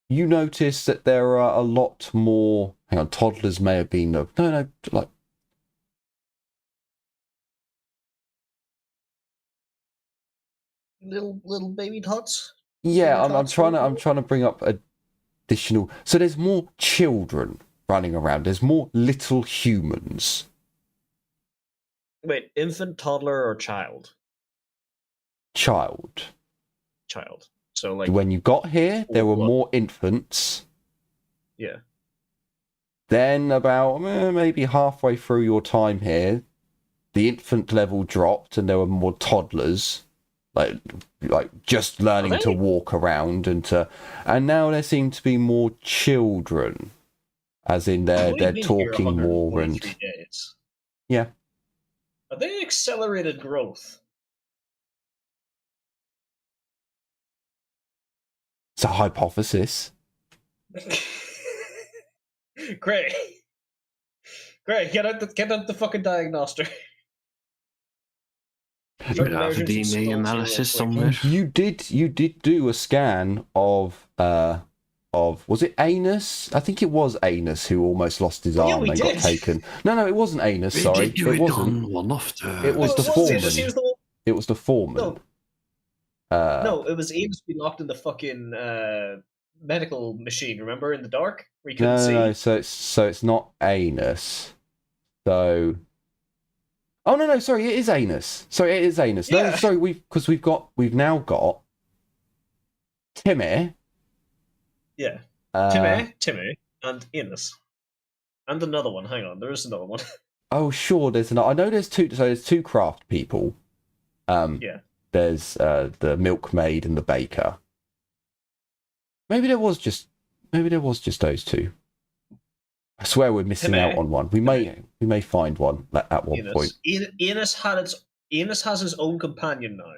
you notice that there are a lot more. Hang on, toddlers may have been like little baby tots. Yeah, I'm trying to bring up additional. So there's more children running around. There's more little humans. Wait, infant, toddler, or child? Child. So like when you got here, there were more infants. Yeah. Then about maybe halfway through your time here, the infant level dropped, and there were more toddlers. Like just learning to walk around and now there seem to be more children, as in they're talking more and days. Yeah. Are they accelerated growth? It's a hypothesis. Great, get out the fuccking diagnostic. You have a DNA analysis somewhere. You did do a scan of was it Anus? I think it was Anus who almost lost his arm and got taken. No, it wasn't Anus. Sorry, it wasn't. It was the foreman. It was the foreman. No, it was Anus being locked in the fucking medical machine. Remember, in the dark where you couldn't see. No. So it's not Anus. So Oh no, sorry, it is anus. Sorry, it is anus. Yeah. No, sorry, we've now got Timmy. Yeah. Timmy, and Innes. And another one. Hang on, there is another one. Oh, sure. There's another. I know there's two. So there's two craft people. Yeah. There's the milkmaid and the baker. Maybe there was just those two. I swear we're missing out on one. We may find one at one point. Innes has his own companion now.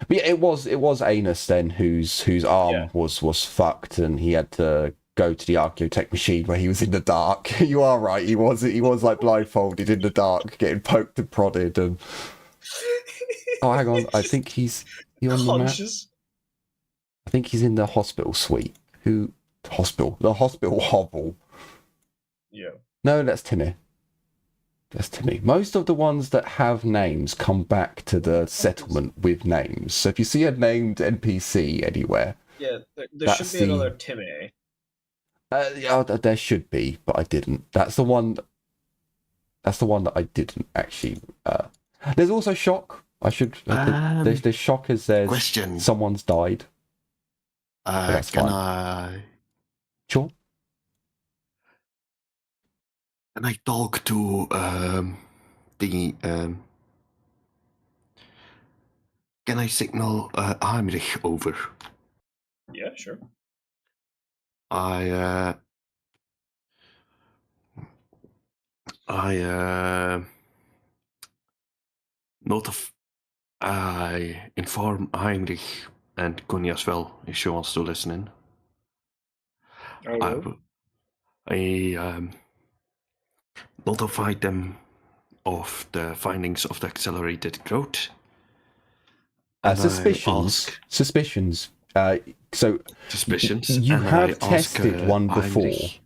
But yeah, it was Anus then whose arm was fucked, and he had to go to the Archaeotech machine where he was in the dark. You are right. He was like blindfolded in the dark, getting poked and prodded. And oh, hang on. I think he's on the map. I think he's in the hospital suite. The hospital hovel. Yeah. No, that's Timmy. That's Timmy. Most of the ones that have names come back to the settlement with names. So if you see a named NPC anywhere, there should be another Timmy. Yeah, there should be, but I didn't. That's the one that I didn't actually. There's also Shock. I should. There's Shock as there's question. Someone's died. That's can fine. I? Sure. Can I talk to the? Can I signal Heinrich over? Yeah, sure. I inform Heinrich and Connie as well if she wants to listen in. I notified them of the findings of the accelerated growth. Suspicions. Suspicions. Suspicions. You have tested one before. Heinrich.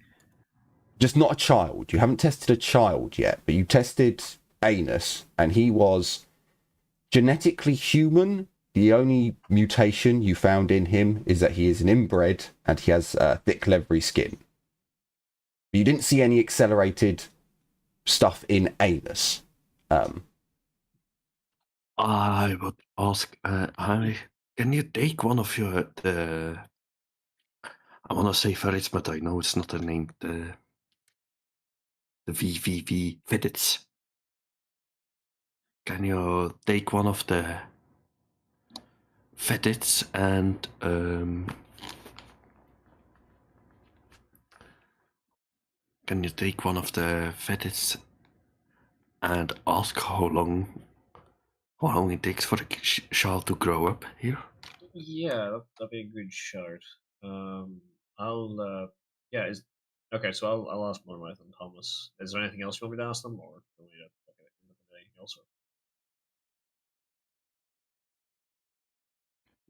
Just not a child. You haven't tested a child yet, but you tested Anus, and he was genetically human. The only mutation you found in him is that he is an inbred and he has thick, leathery skin. But you didn't see any accelerated stuff in Anus. I would ask, can you take one of your I want to say ferrets, but I know it's not the name. The VVV fidgets. Can you take one of the fidgets and ask how long it takes for a child to grow up here? Yeah, that'd be a good shout. Okay, so I'll ask Monmouth and Thomas. Is there anything else you want me to ask them, or do we look at anything else?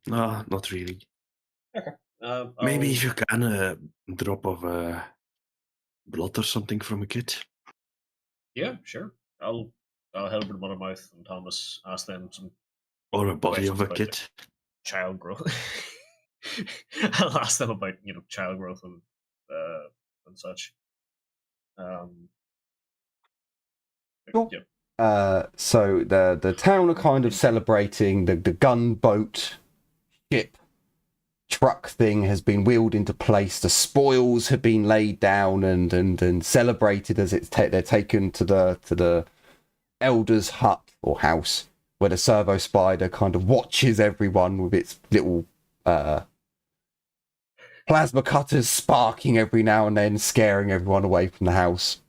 No, not really. Okay. Maybe if you can drop off blood or something from a kid. Yeah, sure. I'll head over to Monmouth and Thomas, ask them some. Or a body of a kid. Child growth. I'll ask them about child growth and such. Cool. Yeah. So the town are kind of celebrating. The gunboat ship truck thing has been wheeled into place. The spoils have been laid down and celebrated as they're taken to the elder's hut or house, where the servo spider kind of watches everyone with its little plasma cutters sparking every now and then, scaring everyone away from the house.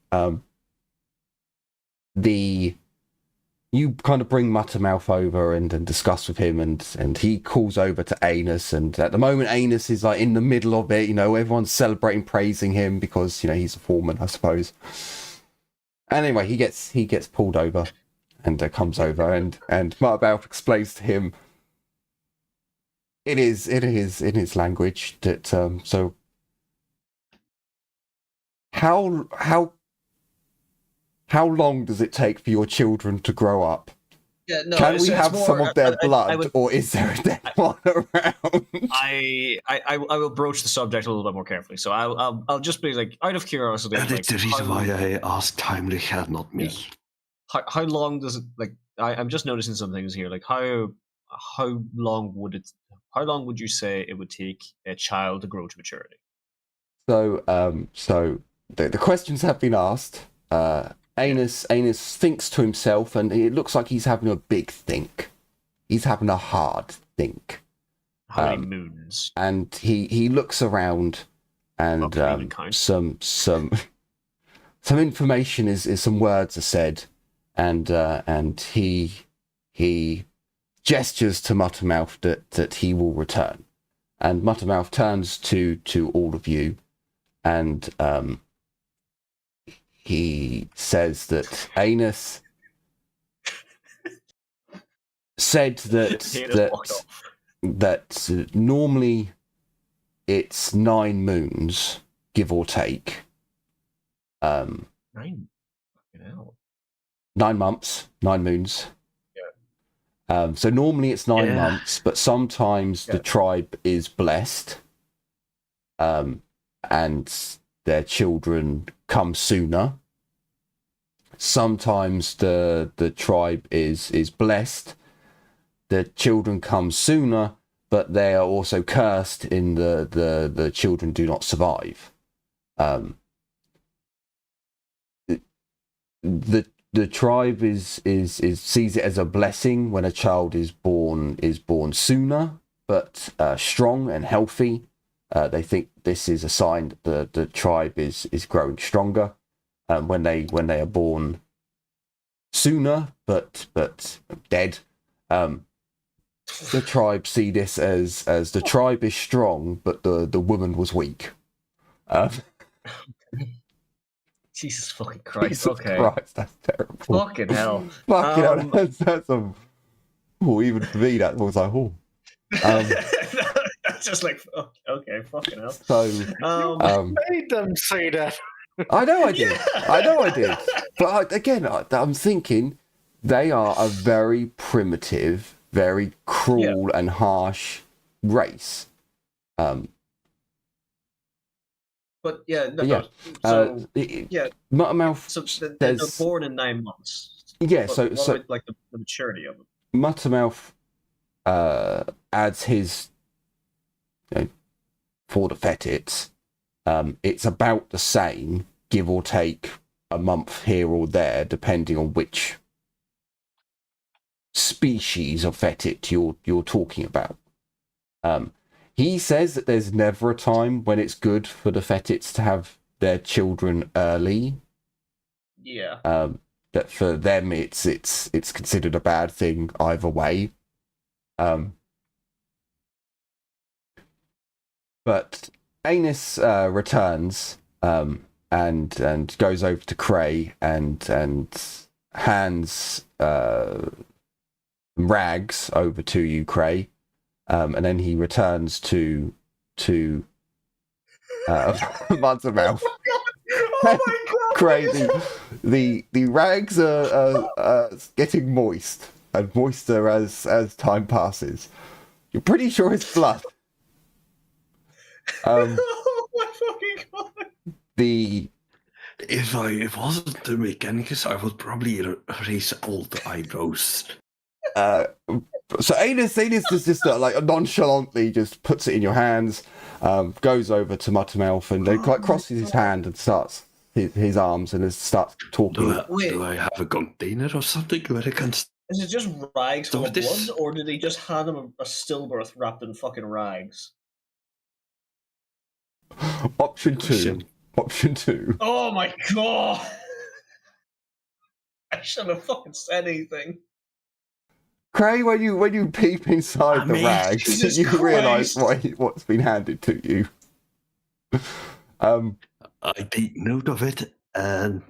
You kind of bring Muttermouth over and discuss with him, and he calls over to Anus, and at the moment Anus is like in the middle of it. Everyone's celebrating, praising him because he's a foreman, I suppose. Anyway, he gets pulled over and comes over, and Muttermouth explains to him it is in his language that so how long does it take for your children to grow up? Yeah, no, can we have some of their blood, or is there a dead one around? I will broach the subject a little bit more carefully. So I'll just be like, out of curiosity. And it's the reason why I asked Heinrich and not me. how long does it like? I'm just noticing some things here. Like how long would you say it would take a child to grow to maturity? So the questions have been asked. Anus thinks to himself, and it looks like he's having a big think. He's having a hard think. How many moons? And he looks around, and some information is some words are said, and he gestures to Muttermouth that he will return, and Muttermouth turns to all of you, and he says that Anus said that normally it's 9 moons, give or take. 9 months, 9 moons. Yeah. So normally it's 9 months, but sometimes the tribe is blessed, and their children come sooner. Sometimes the tribe is blessed, the children come sooner, but they are also cursed in the children do not survive. The tribe is sees it as a blessing when a child is born sooner, but strong and healthy. They think this is a sign that the tribe is growing stronger. When they are born sooner, but dead, the tribe see this as the tribe is strong, but the woman was weak. Jesus fucking Christ! Jesus okay, Christ, that's terrible. Fucking hell! Fucking hell, that's a. Oh, even for me, that was like, oh. That's just like, okay, fucking hell. So, made them say that. I know I did. Yeah. I know I did. But again, I'm thinking they are a very primitive, very cruel and harsh race. But yeah, no, yeah. So Muttermouth. So they're born in 9 months. Yeah. But so like the maturity of them. Muttermouth adds his, for the Fettits, it's about the same, give or take a month here or there, depending on which species of Fettit you're talking about. He says that there's never a time when it's good for the Fettits to have their children early. Yeah. That for them it's considered a bad thing either way. But Anus returns and goes over to Cray and hands rags over to you, Cray. And then he returns to Muttermouth. Oh my god! Crazy. The rags are getting moist and moister as time passes. You're pretty sure it's blood. Oh my fucking god! If I wasn't the mechanicus, I would probably raise all the eyebrows. So Anus is just like nonchalantly just puts it in your hands, goes over to Muttermouth and then crosses his hand and starts his arms and starts talking. Do I have a container or something where I can? Is it just rags full of blood, or did he just hand him a stillbirth wrapped in fucking rags? Option two. Oh my god! I shouldn't have fucking said anything. Cray, when you peep inside the rags, you realise what's been handed to you. I take note of it and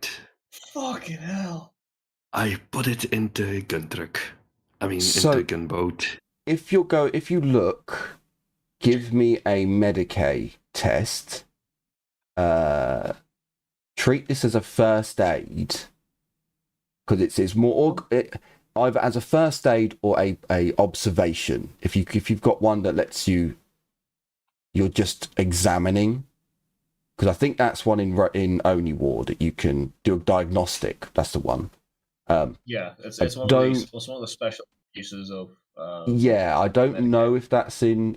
fucking hell. I put it into a gun truck. Into a gunboat. If you look, give me a Medicaid test. Treat this as a first aid, because it's more either as a first aid or a observation. If you've got one that lets you're just examining, because I think that's one in Only War that you can do a diagnostic. That's the one. Yeah, it's one of the special uses of. Yeah, I don't know if that's in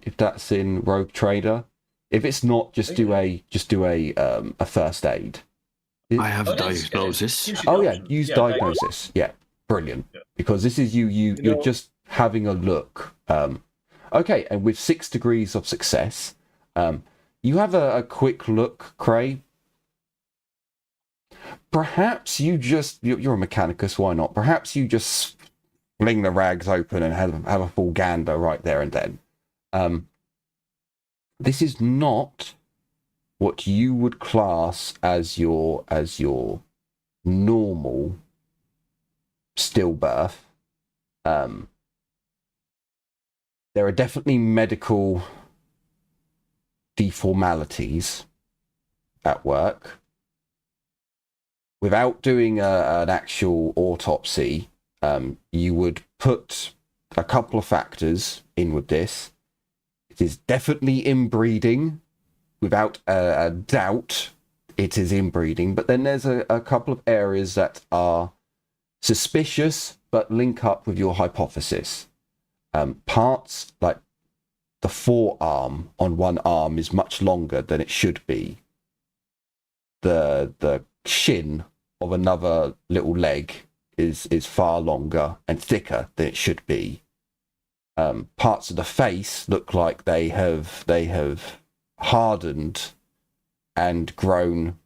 Rogue Trader. If it's not, just do a first aid. I have diagnosis. Oh yeah, use diagnosis. Yeah, brilliant. Yeah. Because this is you're just having a look. Okay, and with 6 degrees of success, you have a quick look, Cray. Perhaps you're a mechanicus, why not? Perhaps you just fling the rags open and have a full gander right there and then. This is not what you would class as your normal stillbirth. There are definitely medical deformalities at work. Without doing an actual autopsy, you would put a couple of factors in with this. It is definitely inbreeding. Without a doubt, it is inbreeding. But then there's a couple of areas that are suspicious but link up with your hypothesis. Parts like the forearm on one arm is much longer than it should be. The shin of another little leg is far longer and thicker than it should be. Parts of the face look like they have hardened and grown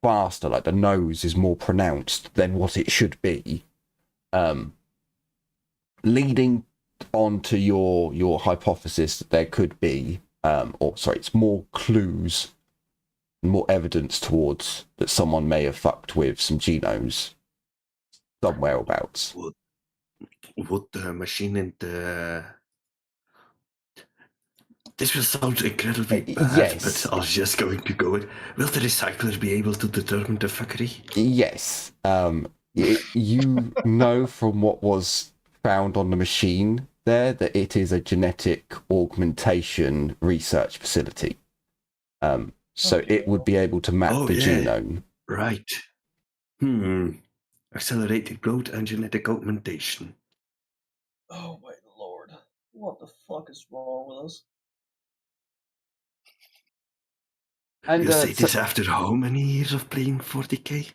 faster, like the nose is more pronounced than what it should be, leading on to your hypothesis that there could be it's more clues, more evidence towards that someone may have fucked with some genomes somewhere abouts. Would the machine in the... This will sound incredibly bad, yes. But I was just going to go with, will the recycler be able to determine the fuckery? Yes. You know from what was found on the machine there that it is a genetic augmentation research facility. So it would be able to map the genome. Right. Accelerated growth and genetic augmentation. Oh my lord. What the fuck is wrong with us? And you say this after how many years of playing 40k?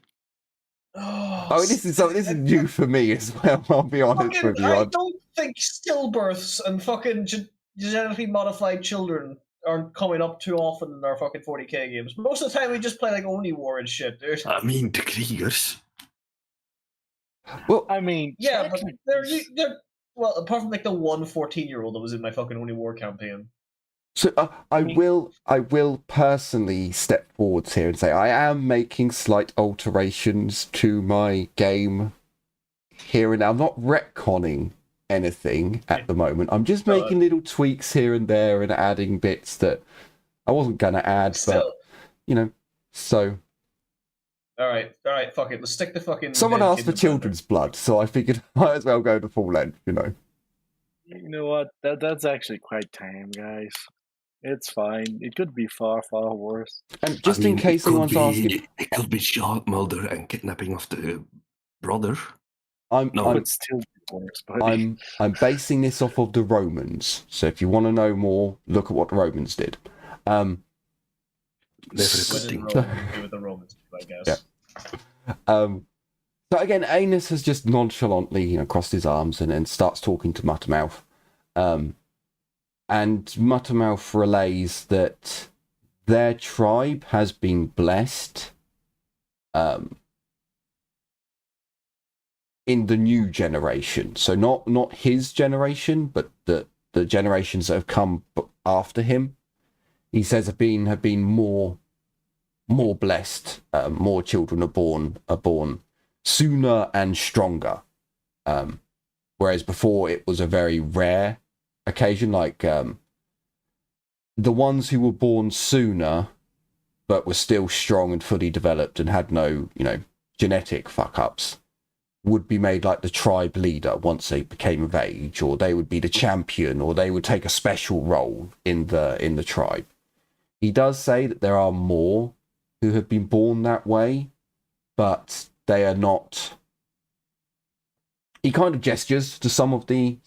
This is new for me as well. I'll be honest with you. I don't think stillbirths and fucking genetically modified children aren't coming up too often in our fucking 40k games. Most of the time we just play like Only War and shit, dude. I mean, the Kriegers. Well, I mean, yeah, but they're well, apart from like the 14-year-old that was in my fucking Only War campaign. So I will personally step forwards here and say I am making slight alterations to my game here and now. I'm not retconning anything at the moment. I'm just making little tweaks here and there and adding bits that I wasn't gonna add, but so. All right, fuck it. Let's stick the fucking. Someone asked for children's blood, so I figured I might as well go the full length. You know what? That's actually quite tame, guys. It's fine. It could be far, far worse. And just in case anyone's asking, it could be child murder and kidnapping of the brother. It's still worse. Buddy. I'm basing this off of the Romans. So if you want to know more, look at what the Romans did. With the Romans, I guess. Yeah. So again, Anus has just nonchalantly, crossed his arms and starts talking to Muttermouth. And Muttermouth relays that their tribe has been blessed in the new generation. So not his generation, but the generations that have come after him. He says have been more blessed. More children are born sooner and stronger. Whereas before it was a very rare occasion, like the ones who were born sooner but were still strong and fully developed and had no genetic fuck ups would be made like the tribe leader once they became of age, or they would be the champion, or they would take a special role in the tribe. He does say that there are more who have been born that way, but they are not he kind of gestures to some of the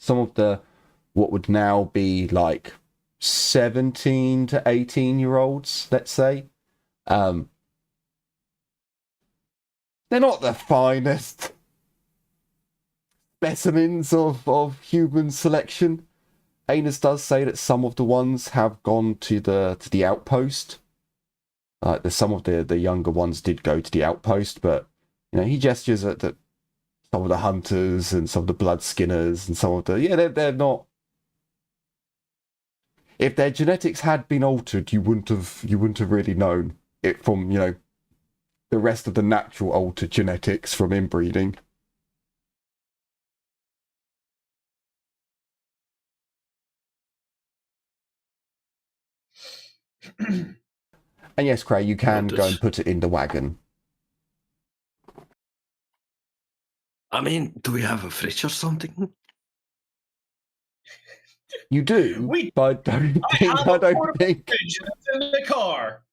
what would now be like 17 to 18-year-olds, let's say. They're not the finest specimens of human selection. Anus does say that some of the ones have gone to the outpost. Some of the younger ones did go to the outpost, but he gestures at some of the hunters and some of the blood skinners and some of the they're not. If their genetics had been altered, you wouldn't have really known it from the rest of the natural altered genetics from inbreeding. And yes, Cray, you can go and put it in the wagon. I mean, do we have a fridge or something? You do, but I don't think Fridge in the car.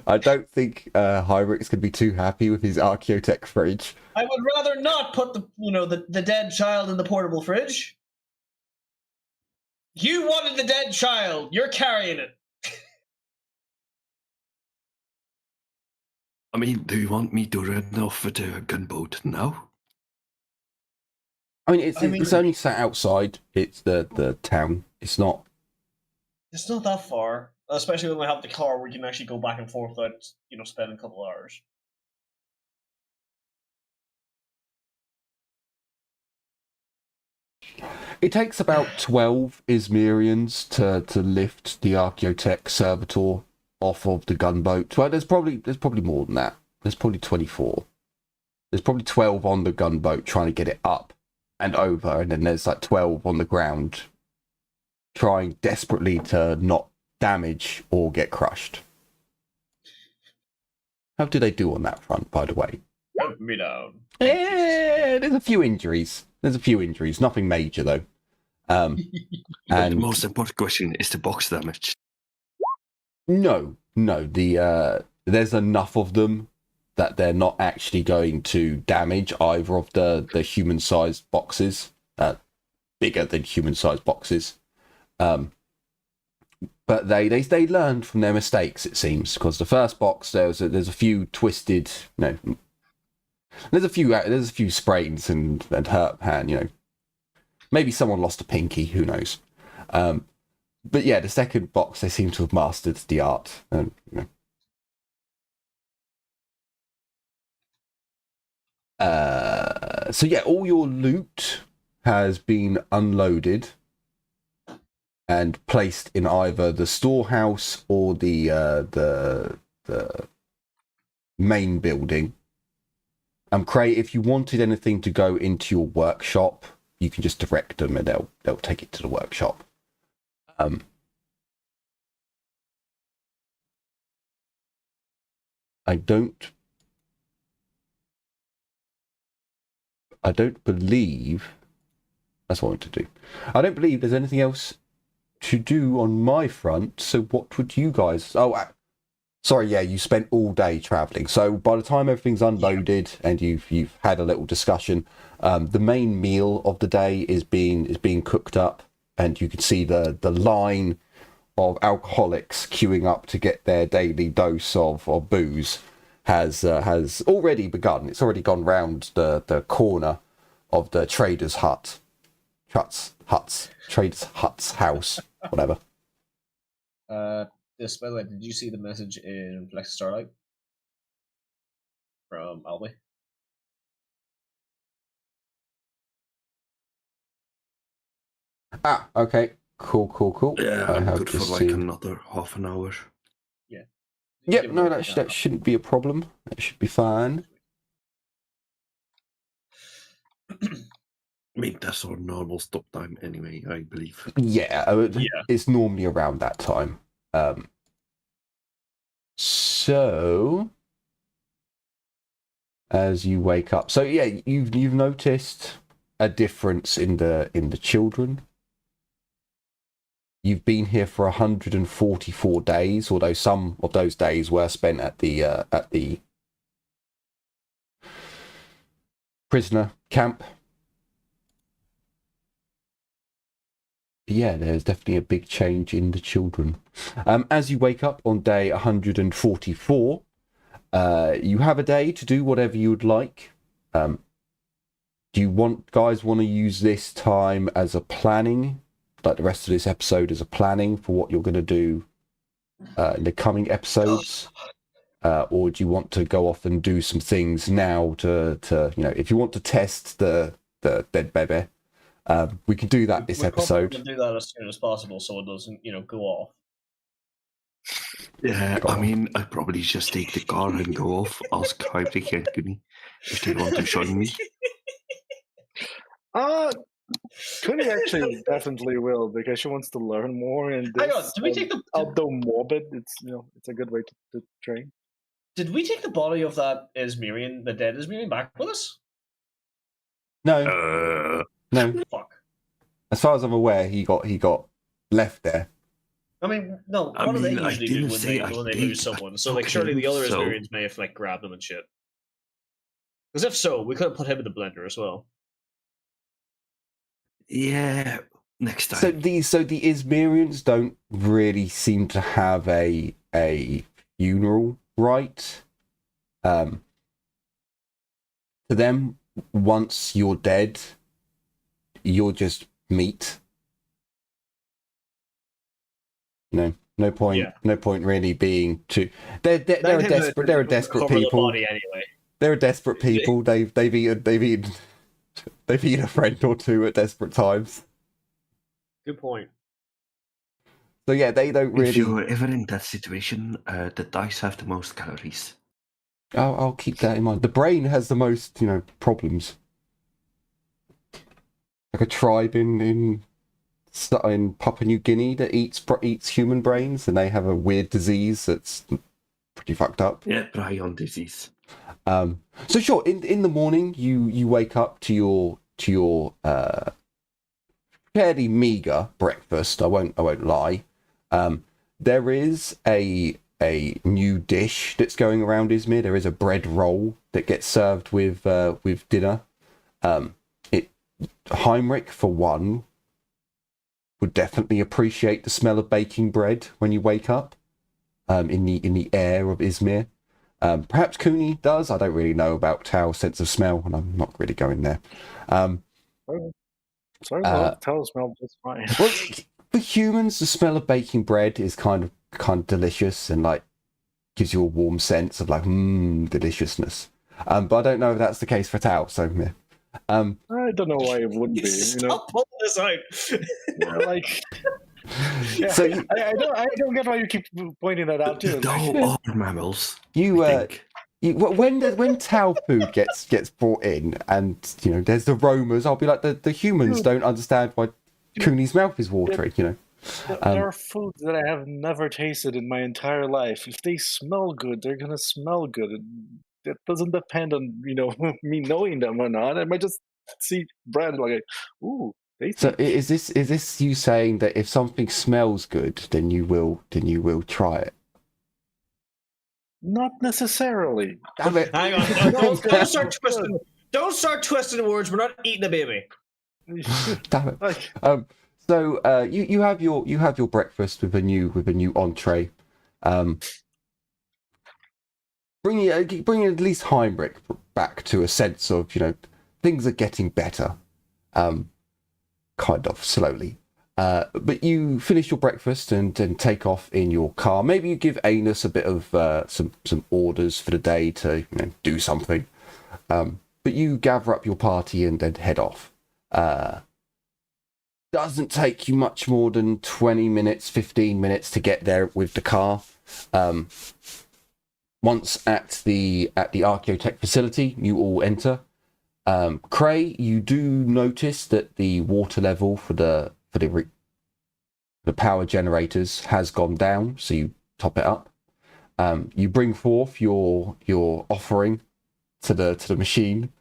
I don't think Hyrix could be too happy with his Archaeotech fridge. I would rather not put the dead child in the portable fridge. You wanted the dead child. You're carrying it. I mean, do you want me to run off with a gunboat now? I mean, it's only sat outside. It's the town. It's not that far, especially when we have the car. We can actually go back and forth without spending a couple of hours. It takes about 12 Izmirians to lift the Archaeotech servitor off of the gunboat. Well, there's probably more than that. There's probably 24. There's probably 12 on the gunboat trying to get it up and over, and then there's like 12 on the ground trying desperately to not damage or get crushed. How do they do on that front, by the way? Put me down. There's a few injuries. Nothing major, though. And the most important question is the box damage. No. There's enough of them that they're not actually going to damage either of the human-sized boxes. Bigger than human-sized boxes. But they learned from their mistakes, it seems, because the first box there's a few twisted, there's a few sprains and hurt hand, maybe someone lost a pinky, who knows. But yeah, the second box they seem to have mastered the art, and so yeah, all your loot has been unloaded and placed in either the storehouse or the main building. Cray, if you wanted anything to go into your workshop, you can just direct them and they'll take it to the workshop. I don't believe that's what I want to do. I don't believe there's anything else to do on my front. So what would you guys? Sorry, yeah, you spent all day traveling. So by the time everything's unloaded and you've had a little discussion, the main meal of the day is being cooked up, and you can see the line of alcoholics queuing up to get their daily dose of booze has already begun. It's already gone round the corner of the trader's trader's hut's house, whatever. This, by the way, did you see the message in Flecks of Starlight from Albie? Okay. Cool. Yeah, I'm good for like another half an hour. Yeah. Yep, no, that shouldn't be a problem. That should be fine. I mean, that's our normal stop time anyway, I believe. Yeah, it's normally around that time. So as you wake up, so yeah, you've noticed a difference in the children. You've been here for 144 days, although some of those days were spent at the prisoner camp. yeah, there's definitely a big change in the children. As you wake up on day 144, you have a day to do whatever you would like. Do you guys want to use this time as a planning, like the rest of this episode as a planning for what you're going to do in the coming episodes? Or do you want to go off and do some things now to if you want to test the dead baby, we can do that this episode. We can do that as soon as possible so it doesn't, go off. Yeah, I mean, I'd probably just take the car and go off, ask Hybrid and Goonie if they want to join me. Cody actually definitely will, because she wants to learn more. And hang on, did we take the? Although morbid, it's it's a good way to train. Did we take the body of that Ismirian, the dead Ismirian, back with us? No, no. Fuck. As far as I'm aware, he got left there. I mean, no. What do they usually do when they lose someone? So, surely the other Ismirians may have grabbed them and shit. Because if so, we could have put him in the blender as well. Yeah, next time. So the Ismirians don't really seem to have a funeral rite. To them, once you're dead, you're just meat. No point. Yeah. No point really being too. They're a desperate people. Anyway. They're a desperate people. They've eaten a friend or two at desperate times. Good point. So yeah, they don't really. If you're ever in that situation, the dice have the most calories. I'll keep that in mind. The brain has the most, problems. Like a tribe in Papua New Guinea that eats human brains, and they have a weird disease that's pretty fucked up. Yeah, prion disease. So sure, in the morning you wake up to your fairly meager breakfast. I won't lie. There is a new dish that's going around Izmir. There is a bread roll that gets served with dinner. Heinrich, for one, would definitely appreciate the smell of baking bread when you wake up in the air of Izmir. Perhaps Cooney does. I don't really know about Tao's sense of smell, and I'm not really going there. Tao's smell just fine. Well, for humans, the smell of baking bread is kind of delicious and gives you a warm sense of deliciousness. But I don't know if that's the case for Tao. So yeah. I don't know why it wouldn't be. Stop pulling this out. Yeah, so I don't get why you keep pointing that out too. No, all mammals. When Tao food gets brought in, and there's the aromas, I'll be like, the humans don't understand why Cooney's mouth is watering. There are foods that I have never tasted in my entire life. If they smell good, they're gonna smell good. It doesn't depend on me knowing them or not. I might just see bread like, ooh. So is this you saying that if something smells good, then you will try it? Not necessarily. Damn it. Hang on. Don't start twisting. Don't start twisting the words. We're not eating a baby. Damn it. So you have your breakfast with a new entree. Bringing at least Heinrich back to a sense of things are getting better. Kind of slowly. But you finish your breakfast and take off in your car. Maybe you give Anus a bit of some orders for the day to do something. But you gather up your party and head off. Doesn't take you much more than 20 minutes, 15 minutes to get there with the car. Once at the Archaeotech facility, you all enter. Cray, you do notice that the water level for the power generators has gone down, so you top it up. You bring forth your offering to the machine.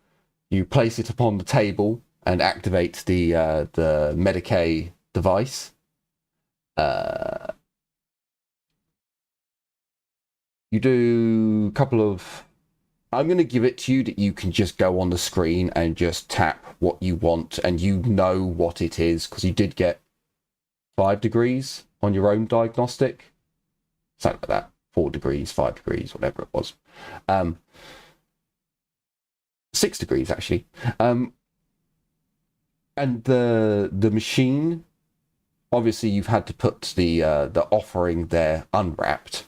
You place it upon the table and activate the Medicae device. You do a couple of. I'm going to give it to you that you can just go on the screen and just tap what you want, and what it is, because you did get 5 degrees on your own diagnostic. Something like that. 4 degrees, 5 degrees, whatever it was. 6 degrees, actually. And the machine, obviously you've had to put the offering there unwrapped.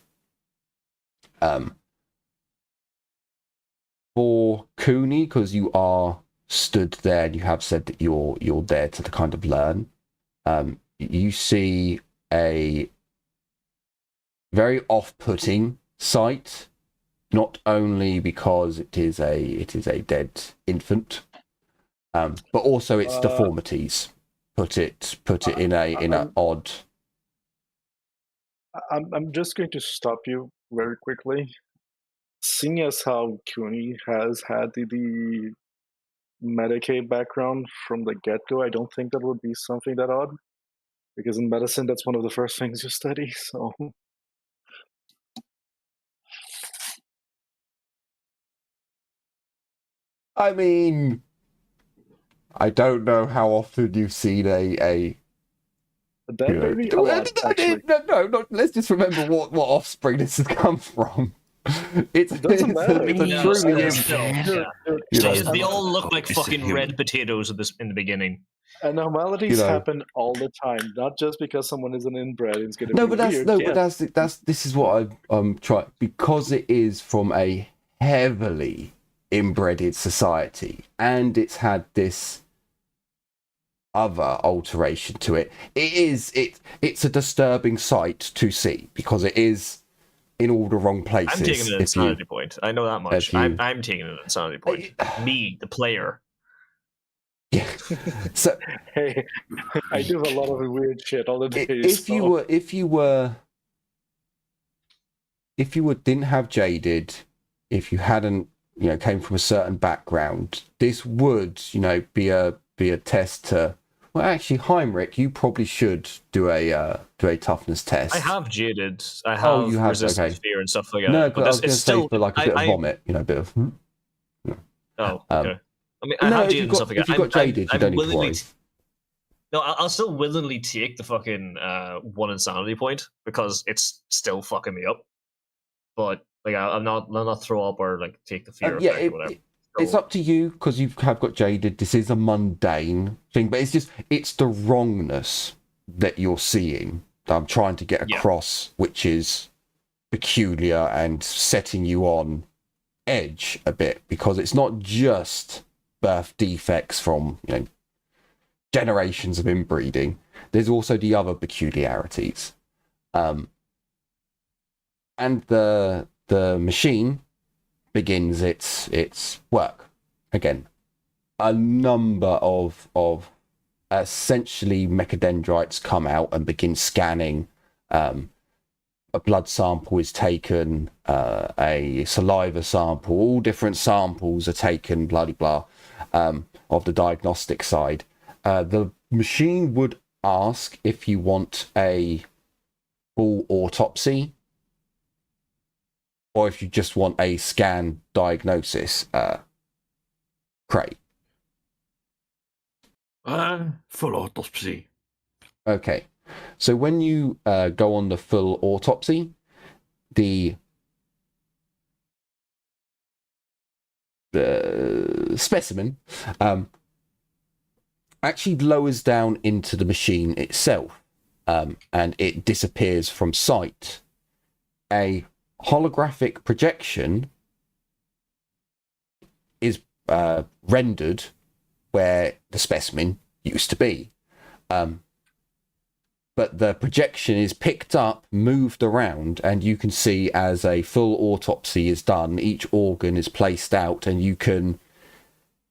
For Cooney, because you are stood there and you have said that you're there to kind of learn, you see a very off-putting sight, not only because it is a dead infant, but also its deformities put it in an odd. I'm just going to stop you very quickly. Seeing as how Cooney has had the Medicaid background from the get-go, I don't think that would be something that odd, because in medicine, that's one of the first things you study. So, I mean, I don't know how often you've seen a that may be a lot, actually. No, let's just remember what offspring this has come from. It doesn't matter. It's a truly They all look like fucking red potatoes in the beginning. Anomalies happen all the time, not just because someone is an inbred. It's going to be weird. But this is what I'm trying, because it is from a heavily inbreded society, and it's had this other alteration to it. It's a disturbing sight to see, because it is in all the wrong places. I'm taking an insanity point. I know that much. I'm taking an insanity point. Me, the player. Yeah. So hey, I do a lot of weird shit all the day. If you didn't have jaded, if you hadn't, came from a certain background, this would, be a test to. Well, actually, Heinrich, you probably should do a toughness test. I have jaded. I have, resistance fear and stuff like that. No, but I was going to say for like a bit of vomit, a bit of. Oh, okay. I mean, I have jaded and stuff like that. If you got jaded, you don't need to worry. No, I'll still willingly take the fucking one insanity point, because it's still fucking me up. But like, I'm not throw up or like take the fear effect or whatever. It's up to you, because you have got jaded. This is a mundane thing, but it's the wrongness that you're seeing that I'm trying to get across, which is peculiar and setting you on edge a bit, because it's not just birth defects from generations of inbreeding. There's also the other peculiarities, and the machine begins its work again. A number of essentially mechadendrites come out and begin scanning. A blood sample is taken, a saliva sample, all different samples are taken, blah blah blah, of the diagnostic side. The machine would ask if you want a full autopsy, or if you just want a scan diagnosis. Craig. Full autopsy. Okay. So when you go on the full autopsy, the specimen actually lowers down into the machine itself, and it disappears from sight. A holographic projection is rendered where the specimen used to be. But the projection is picked up, moved around, and you can see as a full autopsy is done, each organ is placed out, and you can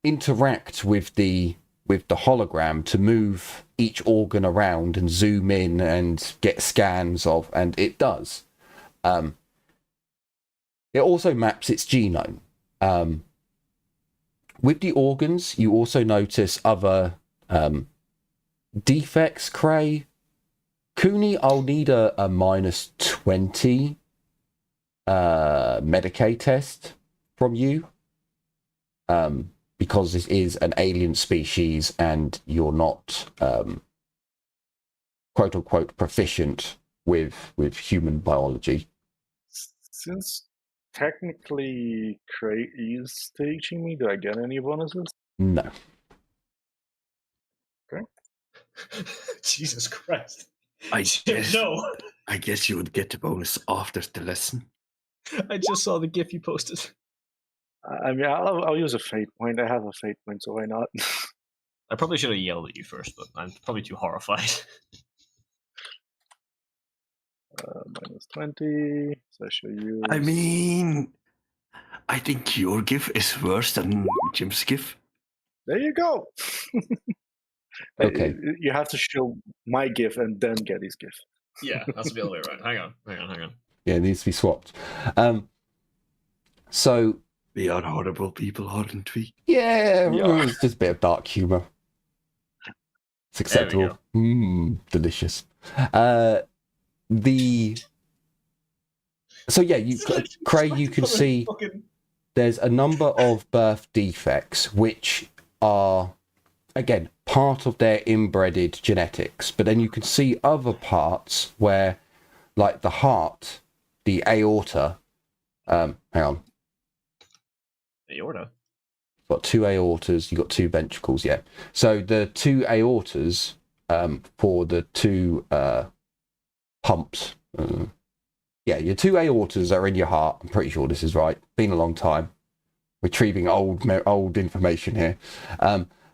interact with the hologram to move each organ around and zoom in and get scans of, and it does. It also maps its genome. With the organs, you also notice other defects, Cray. Cooney, I'll need a -20 Medicaid test from you, because this is an alien species and you're not quote unquote proficient with human biology. Since technically Cray is teaching me, do I get any bonuses? No. Okay. Jesus Christ. I guess, No. I guess you would get the bonus after the lesson. I just saw the GIF you posted. I mean, I'll use a fate point. I have a fate point, so why not? I probably should have yelled at you first, but I'm probably too horrified. Minus 20. So I shall use. I mean, I think your GIF is worse than Jim's GIF. There you go. Okay. You have to show my GIF and then get his GIF. Yeah, that's the other way around. Hang on. Yeah, it needs to be swapped. So We are horrible people, aren't we? yeah, Yeah. it's just a bit of dark humor. It's acceptable. Delicious. So yeah, Cray, you can see there's a number of birth defects which are, again, part of their inbred genetics, but then you can see other parts where, like the heart, the aorta, hang on. Aorta? Got 2 aortas, you've got 2 ventricles, yeah. So the 2 aortas for the 2 pumps, yeah, your 2 aortas are in your heart. I'm pretty sure this is right. Been a long time. Retrieving old information here.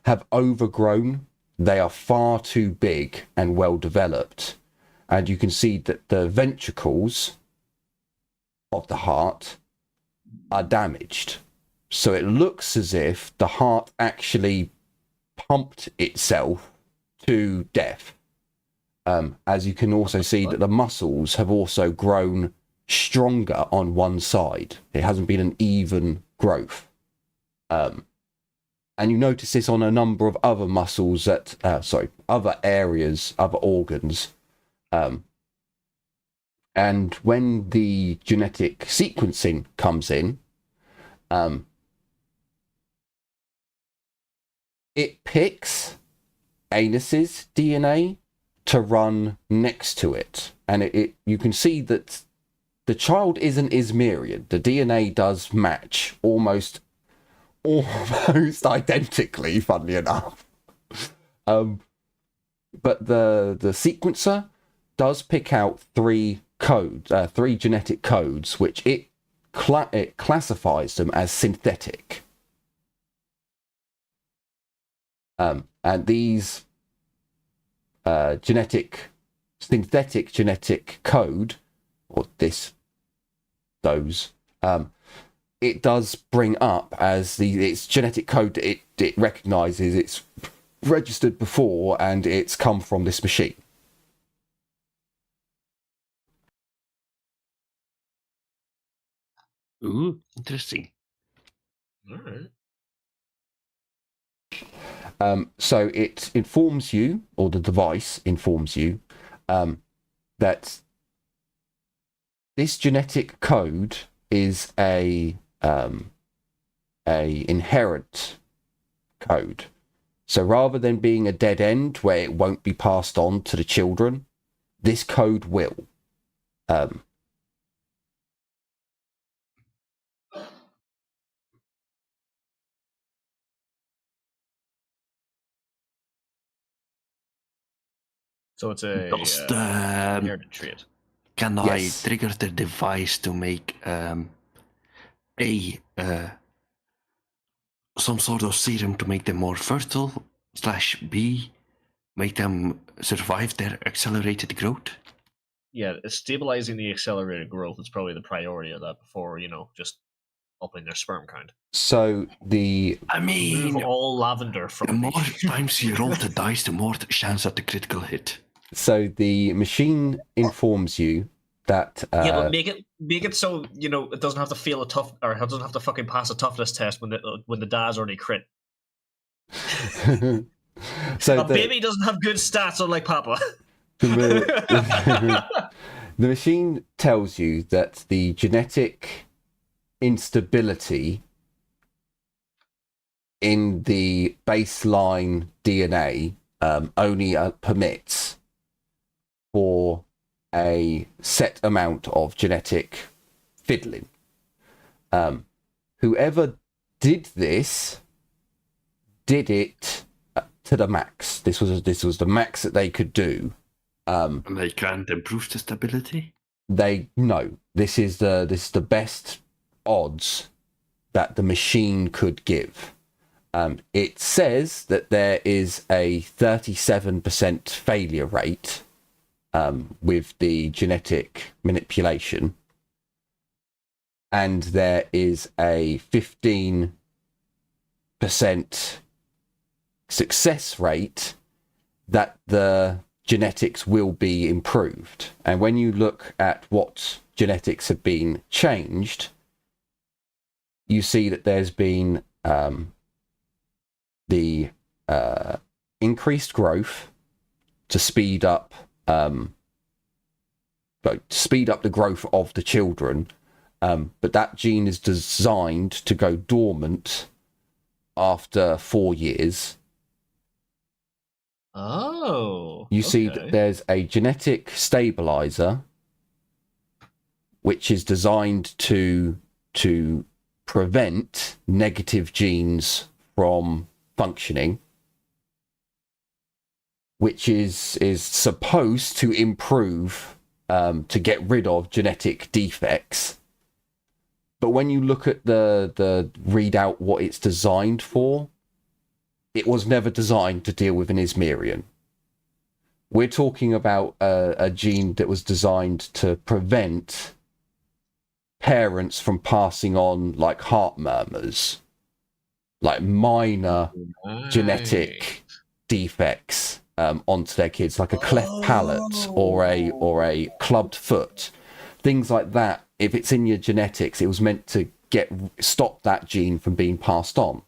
Have overgrown. They are far too big and well developed. And you can see that the ventricles of the heart are damaged. So it looks as if the heart actually pumped itself to death. As you can also see that the muscles have also grown stronger on one side. It hasn't been an even growth. And you notice this on a number of other muscles that, other areas, other organs. And when the genetic sequencing comes in, it picks Anus's DNA to run next to it. And you can see that the child isn't Ismerian. The DNA does match almost identically, funnily enough. But the sequencer does pick out 3 genetic codes, which it classifies them as synthetic. And these synthetic genetic code, or it does bring up as its genetic code that it recognizes it's registered before and it's come from this machine. Ooh, interesting. All right. So it informs you, or the device informs you, that this genetic code is a inherent code. So rather than being a dead end where it won't be passed on to the children, this code will. So it's a inherited trait. Can Yes. I trigger the device to make some sort of serum to make them more fertile, / B, make them survive their accelerated growth? Yeah, stabilizing the accelerated growth is probably the priority of that before, just upping their sperm count. So Remove all lavender from the more times you roll the dice, the more the chance at the critical hit. So the machine informs you that but make it so it doesn't have to fail a tough, or it doesn't have to fucking pass a toughness test when the dad's already crit. So a baby doesn't have good stats unlike Papa. The machine tells you that the genetic instability in the baseline DNA only permits for a set amount of genetic fiddling. Whoever did this did it to the max. This was the max that they could do. And they can't improve the stability? This is the best odds that the machine could give. It says that there is a 37% failure rate with the genetic manipulation, and there is a 15% success rate that the genetics will be improved. And when you look at what genetics have been changed, you see that there's been the increased growth to speed up the growth of the children, but that gene is designed to go dormant after 4 years. Oh, you see that there's a genetic stabilizer which is designed to prevent negative genes from functioning, which is supposed to improve, to get rid of genetic defects. But when you look at the readout, what it's designed for, it was never designed to deal with an Izmirian. We're talking about a gene that was designed to prevent parents from passing on like heart murmurs, like minor genetic defects onto their kids, like a cleft palate or a clubbed foot, things like that. If it's in your genetics, it was meant to stop that gene from being passed on.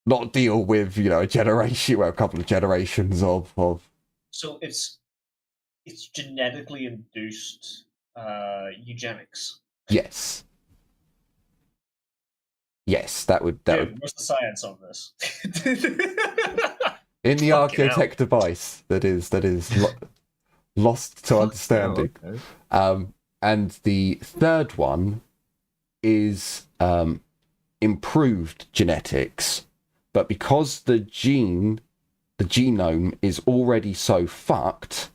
Not deal with, a generation, a couple of generations of. So it's genetically induced eugenics. Yes. Yes, that would. Where's the science on this? In the Archaeotech device that is lost to understanding. Oh, okay. And the third one is improved genetics, but because the genome is already so fucked,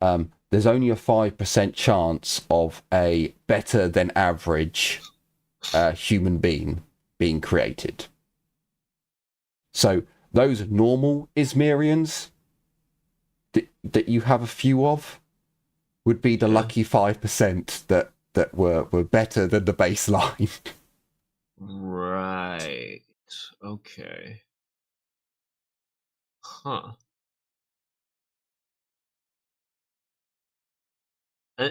there's only a 5% chance of a better than average human being being created. So those normal Izmirians that you have a few of would be the lucky 5% that were better than the baseline. Right. Okay. Huh.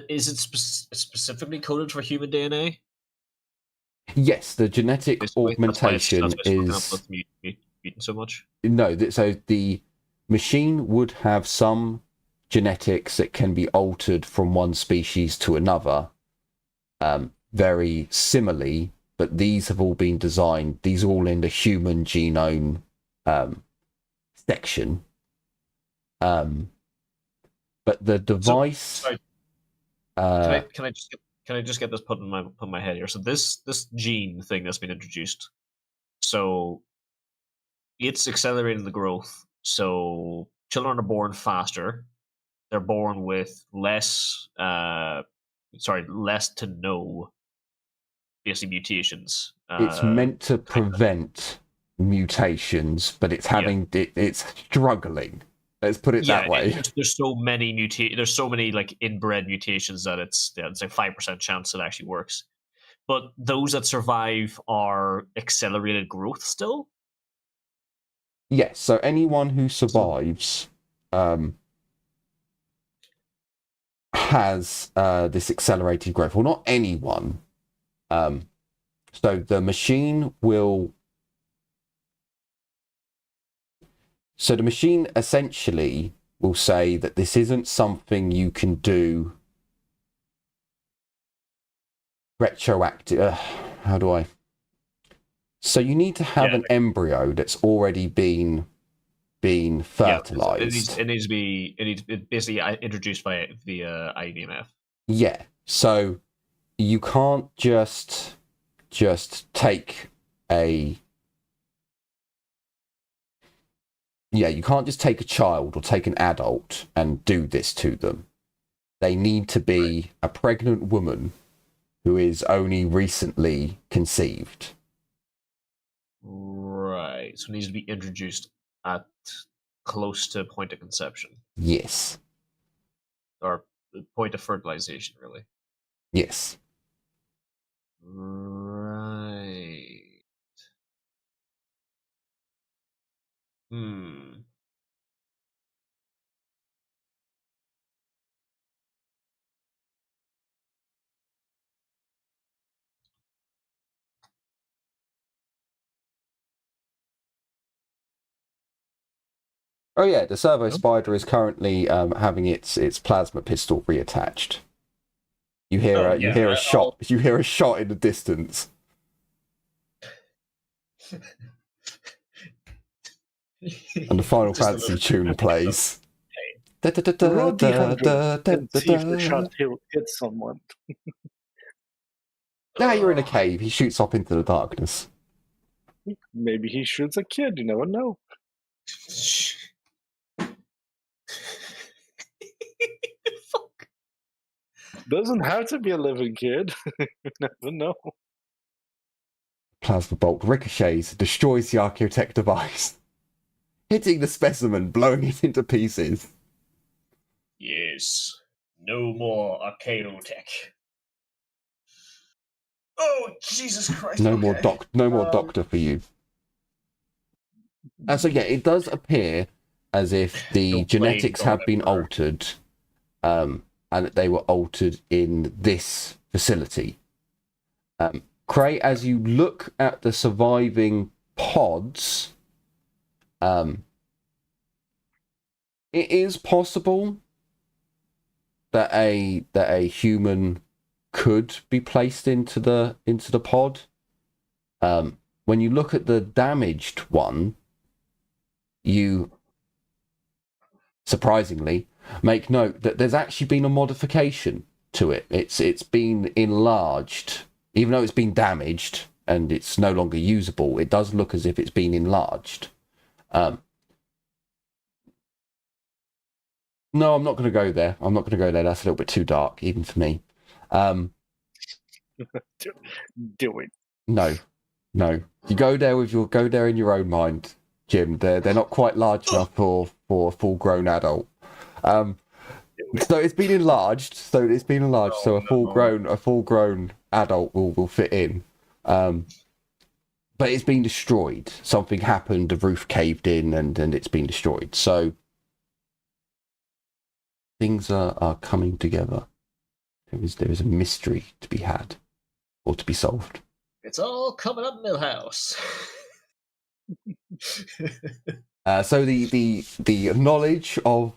Is it specifically coded for human DNA? Yes, the genetic augmentation is mutant so much. No, so the machine would have some genetics that can be altered from one species to another, very similarly, but these have all been designed. These are all in the human genome section. But the device. Can I just get this put in my head here? So this gene thing that's been introduced, so it's accelerating the growth. So children are born faster. They're born with less to no basically mutations. It's meant to prevent mutations, but it's it's struggling. Let's put it that way. There's so many there's so many like inbred mutations that it's a 5% chance it actually works. But those that survive are accelerated growth still? Yes, so anyone who survives has this accelerated growth. Well, not anyone. So the machine will... So the machine essentially will say that this isn't something you can do retroactive. How do I? So you need to have an embryo that's already been been fertilized. It needs to be basically introduced by the IVMF. Yeah, so you can't just take a you can't just take a child or take an adult and do this to them. They need to be a pregnant woman who is only recently conceived. Right. So it needs to be introduced at close to point of conception. Yes. Or point of fertilization, really. Yes. Right. Oh yeah, the servo spider is currently having its plasma pistol reattached. You hear a shot. You hear a shot in the distance. And the Final Fantasy tune plays. Roll D100 and see if the shot hit someone. Now you're in a cave. He shoots up into the darkness. Maybe he shoots a kid. You never know. Fuck. Doesn't have to be a living kid. You never know. Plasma bolt ricochets, destroys the Archaeotech device, hitting the specimen, blowing it into pieces. Yes. No more Archaeotech. Oh, Jesus Christ. No more doctor for you. So yeah, it does appear as if the genetics have been altered, and that they were altered in this facility. Cray, as you look at the surviving pods, it is possible that a human could be placed into the pod. When you look at the damaged one, you surprisingly make note that there's actually been a modification to it. It's been enlarged, even though it's been damaged and it's no longer usable. It does look as if it's been enlarged. No, I'm not going to go there. That's a little bit too dark, even for me. Do it. No. You go there in your own mind, Jim. They're not quite large enough for a full-grown adult. So it's been enlarged. So a full-grown adult will fit in. But it's been destroyed. Something happened. The roof caved in, and it's been destroyed. So things are coming together. There is a mystery to be had, or to be solved. It's all coming up, Millhouse. So the knowledge of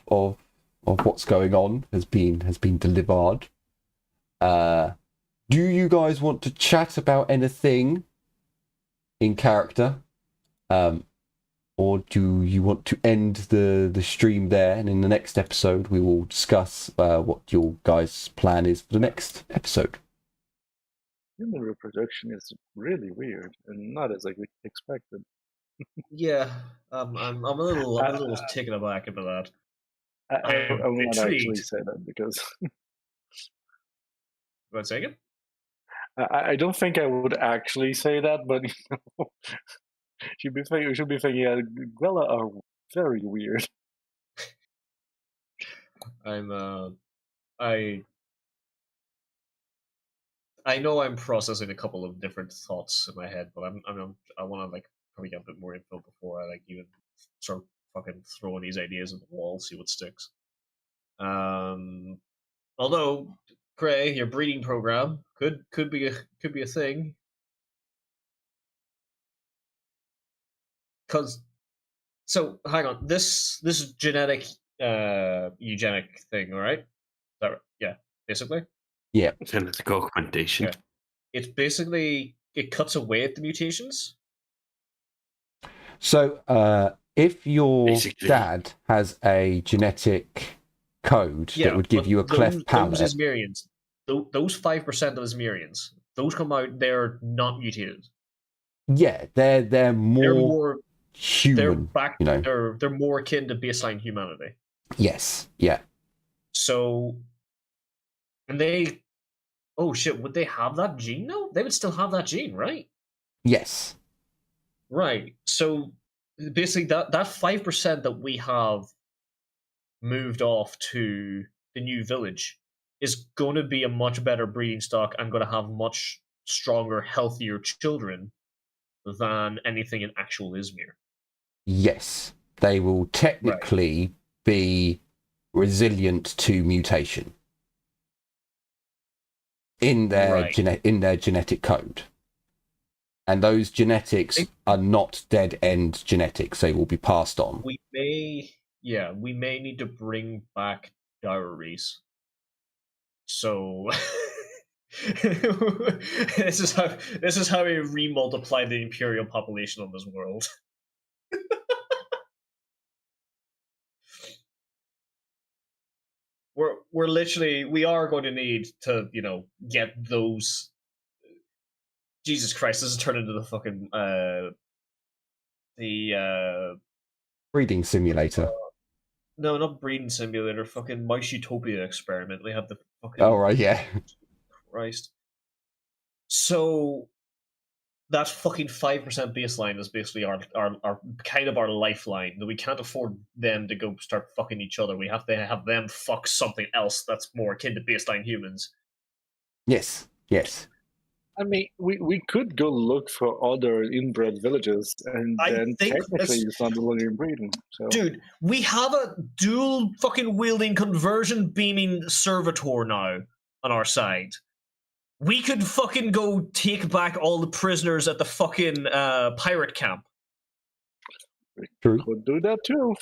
what's going on has been delivered. Do you guys want to chat about anything in character, or do you want to end the stream there? And in the next episode, we will discuss what your guys' plan is for the next episode. Human reproduction is really weird and not as I expected. Yeah, I'm a little taken aback about that. I will not actually say that because. What, say again? I don't think I would actually say that, but you should be thinking, Gwella are very weird. I know I'm processing a couple of different thoughts in my head, but I want to probably get a bit more info before I even start fucking throwing these ideas at the wall, see what sticks. Although, Cray, your breeding program could be a thing. So hang on, this genetic eugenic thing, all right? Is that right? Yeah, basically. Yeah. Genetic augmentation. Yeah. It's basically it cuts away at the mutations. So if your Basically. dad has a genetic code that would give you a cleft palate, those Ismerians, those 5% of Ismerians, those come out, they're not mutated. yeah, they're more human. They're more akin to baseline humanity. Yes, yeah. So, and they, oh shit, would they have that gene though? They would still have that gene, right? Yes. Right. So basically, that 5% that we have moved off to the new village is going to be a much better breeding stock and going to have much stronger, healthier children than anything in actual Izmir. Yes, they will technically be resilient to mutation in their genetic code, and those genetics are not dead end genetics. They will be passed on. We may need to bring back dowries. So this is how we remultiply the imperial population on this world. We are going to need to, get those. Jesus Christ, this has turned into the fucking breeding simulator. No, not breeding simulator. Fucking Mouse Utopia experiment. We have the fucking. Oh right, yeah. Christ. So that fucking 5% baseline is basically our kind of our lifeline. That we can't afford them to go start fucking each other. We have to have them fuck something else that's more akin to baseline humans. Yes. Yes. I mean, we could go look for other inbred villages, and then technically it's not longer breeding. So. Dude, we have a dual fucking wielding conversion beaming servitor now on our side. We could fucking go take back all the prisoners at the fucking pirate camp. We could do that too.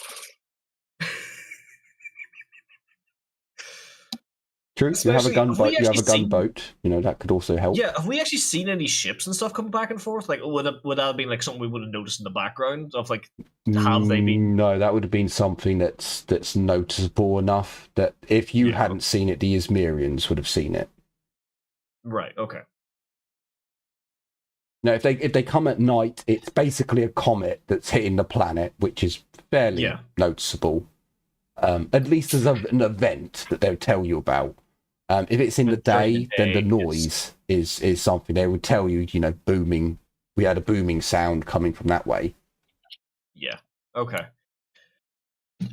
True. You have a gunboat. You have a gunboat. That could also help. Yeah. Have we actually seen any ships and stuff coming back and forth? Like, would that have been like something we would have noticed in the background of like, have they been? No, that would have been something that's noticeable enough that if you hadn't seen it, the Izmirians would have seen it. Right. Okay. No, if they come at night, it's basically a comet that's hitting the planet, which is fairly noticeable. At least as an event that they would tell you about. If it's in the day, then the noise is something they would tell you. Booming. We had a booming sound coming from that way. Yeah. Okay.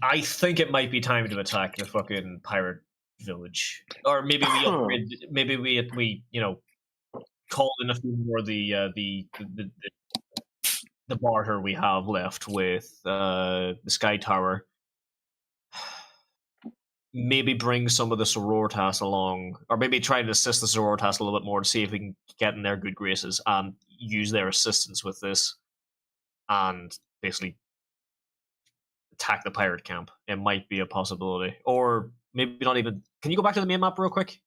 I think it might be time to attack the fucking pirate village, or maybe we upgrade. Maybe we call in a few more the barter we have left with the Sky Tower. Maybe bring some of the sororitas along, or maybe try to assist the sororitas a little bit more to see if we can get in their good graces and use their assistance with this, and basically attack the pirate camp. It might be a possibility, or maybe not even. Can you go back to the main map real quick?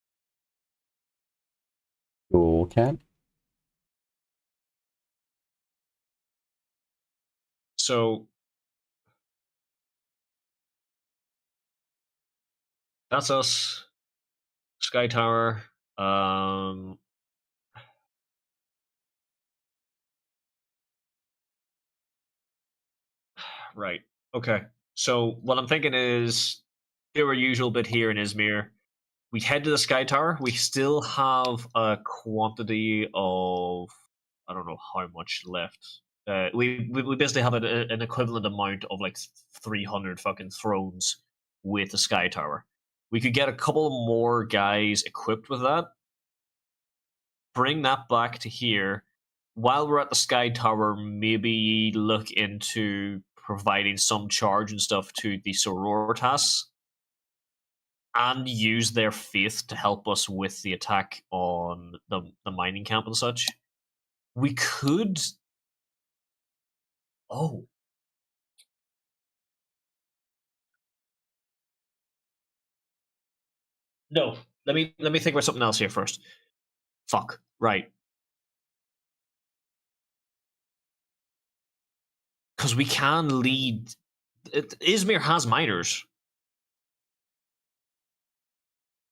Sure can. So that's us. Sky Tower. Right. Okay. So what I'm thinking is do our usual bit here in Izmir. We head to the Sky Tower. We still have a quantity of, I don't know how much left. We basically have an equivalent amount of like 300 fucking thrones with the Sky Tower. We could get a couple more guys equipped with that. Bring that back to here. While we're at the Sky Tower, maybe look into providing some charge and stuff to the sororitas and use their faith to help us with the attack on the mining camp and such. We could... Oh. No. Let me think about something else here first. Fuck. Right. because we can lead. Izmir has miners.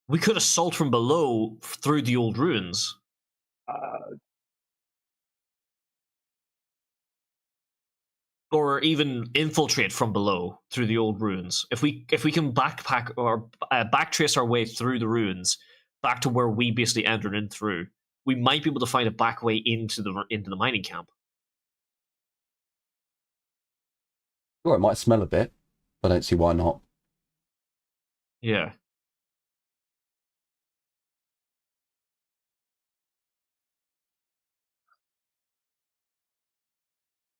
We could assault from below through the old ruins. Or even infiltrate from below through the old ruins. If we can backpack or backtrace our way through the ruins back to where we basically entered in through, we might be able to find a back way into the mining camp. Well, it might smell a bit. I don't see why not. Yeah.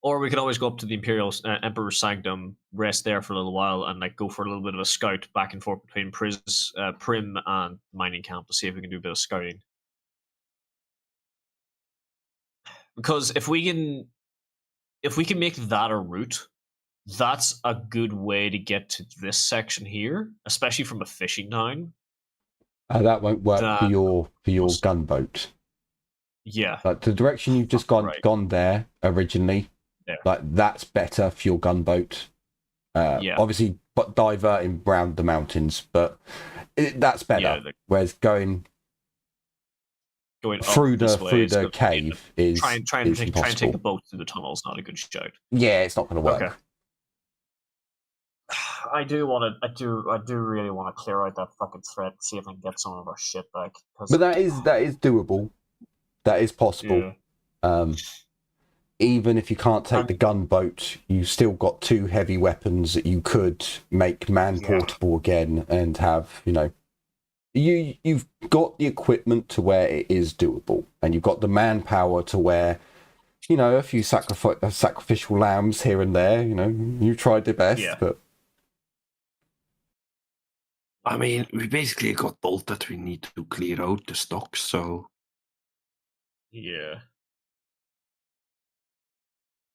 Or we could always go up to the Imperial Emperor's Sanctum, rest there for a little while, and like go for a little bit of a scout back and forth between Prim and mining camp to see if we can do a bit of scouting. Because if we can make that a route, that's a good way to get to this section here, especially from a fishing town. That won't work for your gunboat. Yeah, like the direction you've just gone there originally. Yeah. Like that's better for your gunboat. Obviously, but diverting around the mountains, but that's better. Yeah, Whereas going through the cave is trying to take the boat through the tunnels. Not a good shout. Yeah, it's not going to work. Okay. I do really want to clear out that fucking threat, see if I can get some of our shit back. But that is doable. That is possible. Yeah. Even if you can't take the gunboat, you've still got 2 heavy weapons that you could make man-portable again and have, you've got the equipment to where it is doable, and you've got the manpower to where, a few sacrificial lambs here and there, you tried your best, but... I mean, we basically got told that we need to clear out the stocks, so... Yeah.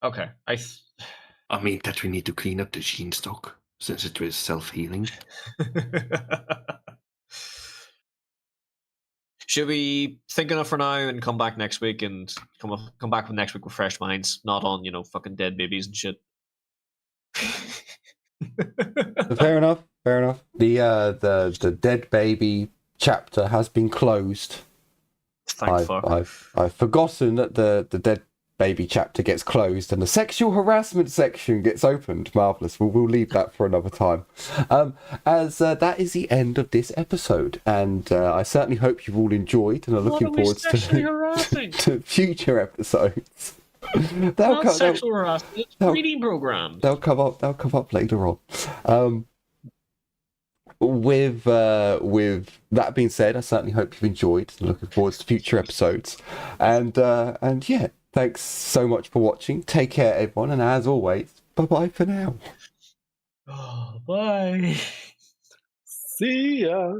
Okay. I mean, that we need to clean up the gene stock, since it was self-healing. Should we think enough for now and come back next week and come back next week with fresh minds, not on, fucking dead babies and shit? Fair enough. The dead baby chapter has been closed. Thank fuck. I've forgotten that the dead baby chapter gets closed and the sexual harassment section gets opened. Marvellous. We'll leave that for another time. As that is the end of this episode, and I certainly hope you've all enjoyed and are looking forward to future episodes. Not sexual harassment, reading programs. They'll come up later on. With that being said, I certainly hope you've enjoyed and looking forward to future episodes. And yeah, thanks so much for watching. Take care, everyone, and as always, bye-bye for now. Oh, bye. See ya.